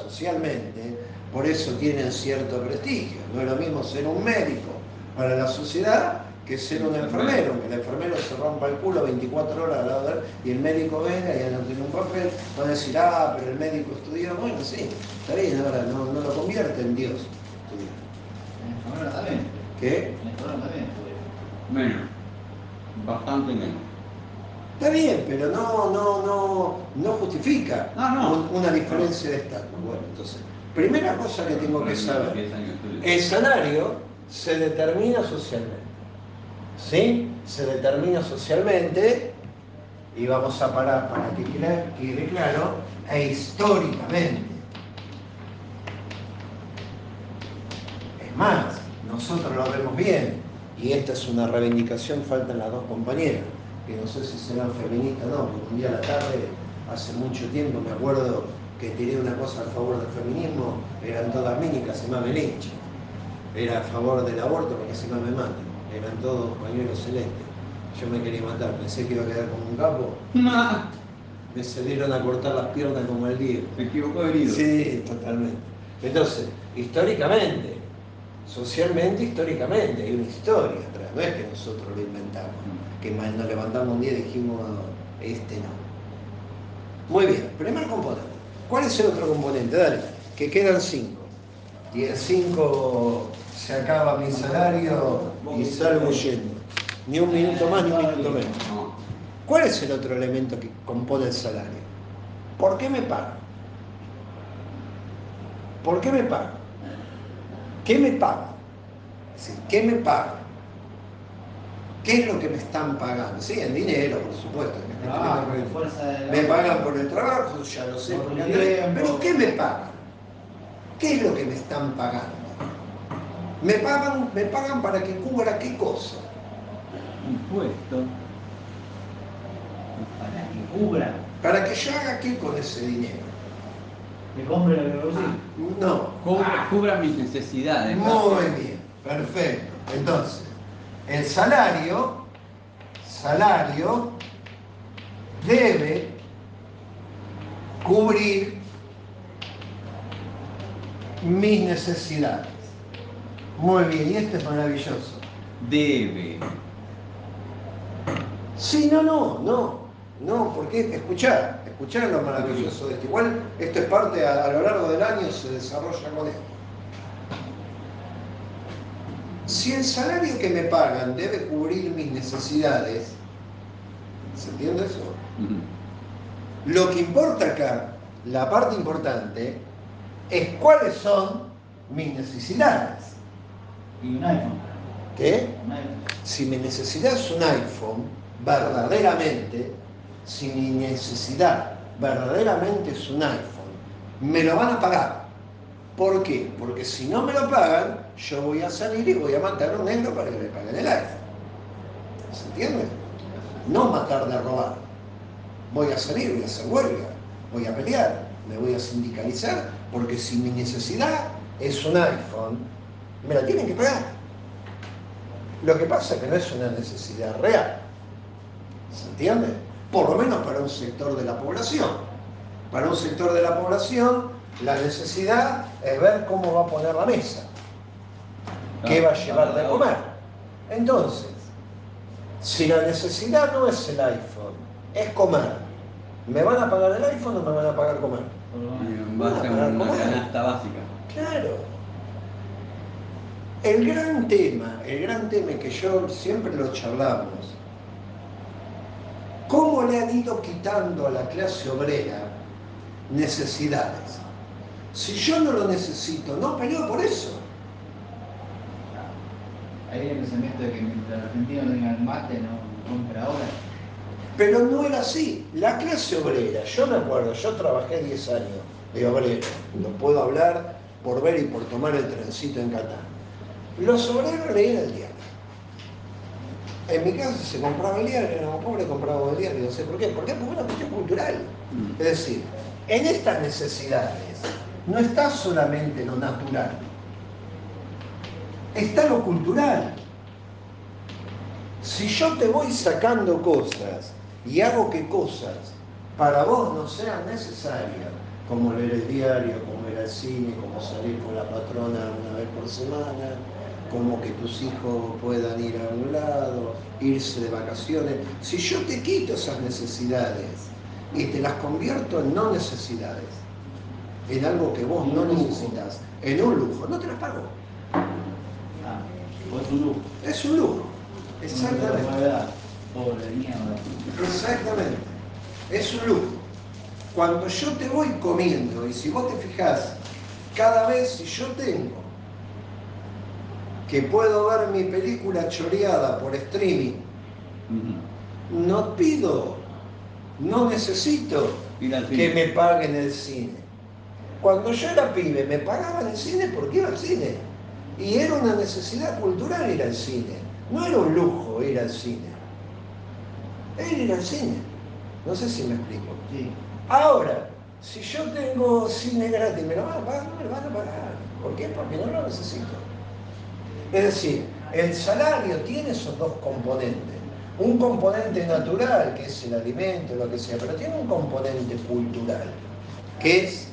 socialmente, por eso tienen cierto prestigio. No es lo mismo ser un médico para la sociedad que ser un enfermero, que el enfermero se rompa el culo 24 horas al lado de él y el médico venga y ya no tiene un papel, van a decir, pero el médico estudió. Bueno, sí, está bien, ahora no lo convierte en Dios estudiar. El enfermero también. ¿Qué? El enfermero también estudia. Menos, bastante menos. Está bien, pero no justifica una diferencia de estatus. Bueno, entonces, primera cosa que tengo que saber, el salario se determina socialmente. ¿Sí? Se determina socialmente, y vamos a parar para que quede claro, e históricamente. Es más, nosotros lo vemos bien, y esta es una reivindicación, faltan las dos compañeras, que no sé si serán feministas o no, porque un día a la tarde, hace mucho tiempo, me acuerdo que tiré una cosa a favor del feminismo, eran todas mínicas, se me lincha. Era a favor del aborto porque si no me matan. Eran todos pañuelos celestes. Yo me quería matar, pensé que iba a quedar como un capo. me salieron a cortar las piernas como el Diego. Se equivocó de herido. Sí, totalmente. Entonces, históricamente, socialmente, históricamente, hay una historia atrás. No es que nosotros lo inventamos, que nos levantamos un día y dijimos, este no. Muy bien, primer componente. ¿Cuál es el otro componente? Dale, que quedan 5. Y en 5 se acaba mi salario y salgo yendo. Ni un minuto más, ni un minuto menos. No. ¿Cuál es el otro elemento que compone el salario? ¿Por qué me pagan? ¿Por qué me pagan? ¿Qué me pagan? Es decir, ¿qué me pagan? ¿Qué es lo que me están pagando? Sí, en dinero, por supuesto. Me pagan por el trabajo, ya lo sé. Pero ¿qué me pagan? ¿Qué es lo que me están pagando? Me pagan para que cubra qué cosa. Impuesto. Para que cubra, Para que yo haga qué con ese dinero. que compre lo que vos decís. No. Cubra mis necesidades. Muy bien, perfecto. Entonces, el salario debe cubrir mis necesidades. Muy bien, y esto es maravilloso. Debe. Sí, no, porque escuchá lo maravilloso de esto. Igual esto es parte, a lo largo del año se desarrolla con esto. Si el salario que me pagan debe cubrir mis necesidades, ¿se entiende eso? Lo que importa acá, la parte importante, es cuáles son mis necesidades. Y un iPhone. ¿Qué? Un iPhone. Si mi necesidad es un iPhone, verdaderamente, si mi necesidad verdaderamente es un iPhone, me lo van a pagar. ¿Por qué? Porque si no me lo pagan, yo voy a salir y voy a matar a un negro para que me paguen el iPhone. ¿Se entiende? No matar de robar. Voy a salir, voy a hacer huelga, voy a pelear, me voy a sindicalizar, porque si mi necesidad es un iPhone, me la tienen que pagar. Lo que pasa es que no es una necesidad real. ¿Se entiende? Por lo menos para un sector de la población. Para un sector de la población, la necesidad es ver cómo va a poner la mesa, qué va a llevar de comer. Entonces, si la necesidad no es el iPhone, es comer, ¿me van a pagar el iPhone o me van a pagar comer? En base a una canasta básica. Claro. El gran tema que yo siempre lo charlamos, ¿cómo le han ido quitando a la clase obrera necesidades? Si yo no lo necesito, no peleo por eso. Ahí el pensamiento de que mientras el argentino tenga el mate, no compra ahora. Pero no era así. La clase obrera, yo me acuerdo, yo trabajé 10 años de obrero, lo puedo hablar por ver y por tomar el trencito en Catán. Los obreros leían el diario. En mi casa se compraba el diario, éramos pobres, comprábamos el diario, no sé por qué. ¿Por qué? Porque es una cuestión cultural. Es decir, en estas necesidades no está solamente lo natural, está lo cultural. Si yo te voy sacando cosas y hago que cosas para vos no sean necesarias, como leer el diario, como ir al cine, como salir con la patrona una vez por semana, como que tus hijos puedan ir a un lado, irse de vacaciones, si yo te quito esas necesidades y te las convierto en no necesidades, en algo que vos no necesitas, en un lujo, no te las pago. O es un lujo. Es un lujo. Exactamente. Pobre mierda. Exactamente. Es un lujo. Cuando yo te voy comiendo, y si vos te fijás, cada vez si yo tengo que puedo ver mi película choreada por streaming, no pido, no necesito que me paguen el cine. Cuando yo era pibe me pagaban el cine porque iba al cine. Y era una necesidad cultural ir al cine. No era un lujo ir al cine. Era ir al cine. No sé si me explico. Sí. Ahora, si yo tengo cine gratis, ¿me lo van a pagar? No me lo van a pagar. ¿Por qué? Porque no lo necesito. Es decir, el salario tiene esos dos componentes. un componente natural, que es el alimento, lo que sea, pero tiene un componente cultural, que es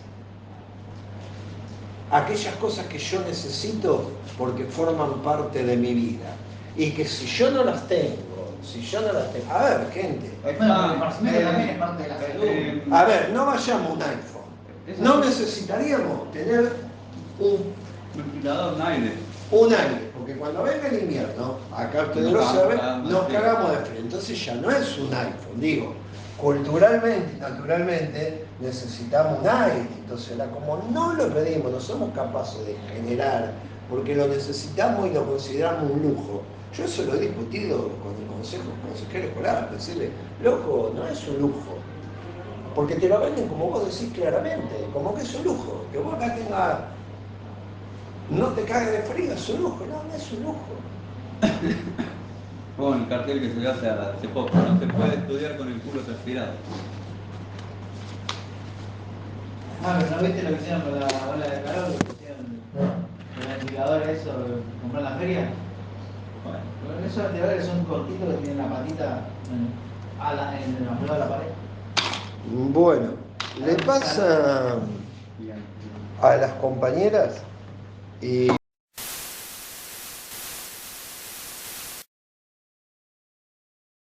aquellas cosas que yo necesito porque forman parte de mi vida. Y que si yo no las tengo, a ver, gente, Bueno, el conocimiento también es parte de la salud. a ver, no vayamos a un iPhone. No necesitaríamos tener Ventilador, un aire. un aire, porque cuando venga el invierno, acá ustedes lo saben, nos cagamos de frío. Entonces ya no es un iPhone, digo, culturalmente y naturalmente necesitamos un aire. Entonces, como no lo pedimos, no somos capaces de generar, porque lo necesitamos y lo consideramos un lujo. Yo eso lo he discutido con el consejero escolar, decirle, loco, no es un lujo. Porque te lo venden como vos decís claramente, como que es un lujo. Que vos acá tengas, no te cagues de frío, es un lujo. No, no es un lujo. Como el cartel que se ve hace poco, no se puede estudiar con el culo transpirado. Ah, pero ¿no viste lo que hicieron con la ola de calor? Que pusieron los ventiladores eso, que compró en la feria. Bueno, esos ventiladores son cortitos que tienen la patita en la de la pared. Bueno, le pasa a las compañeras y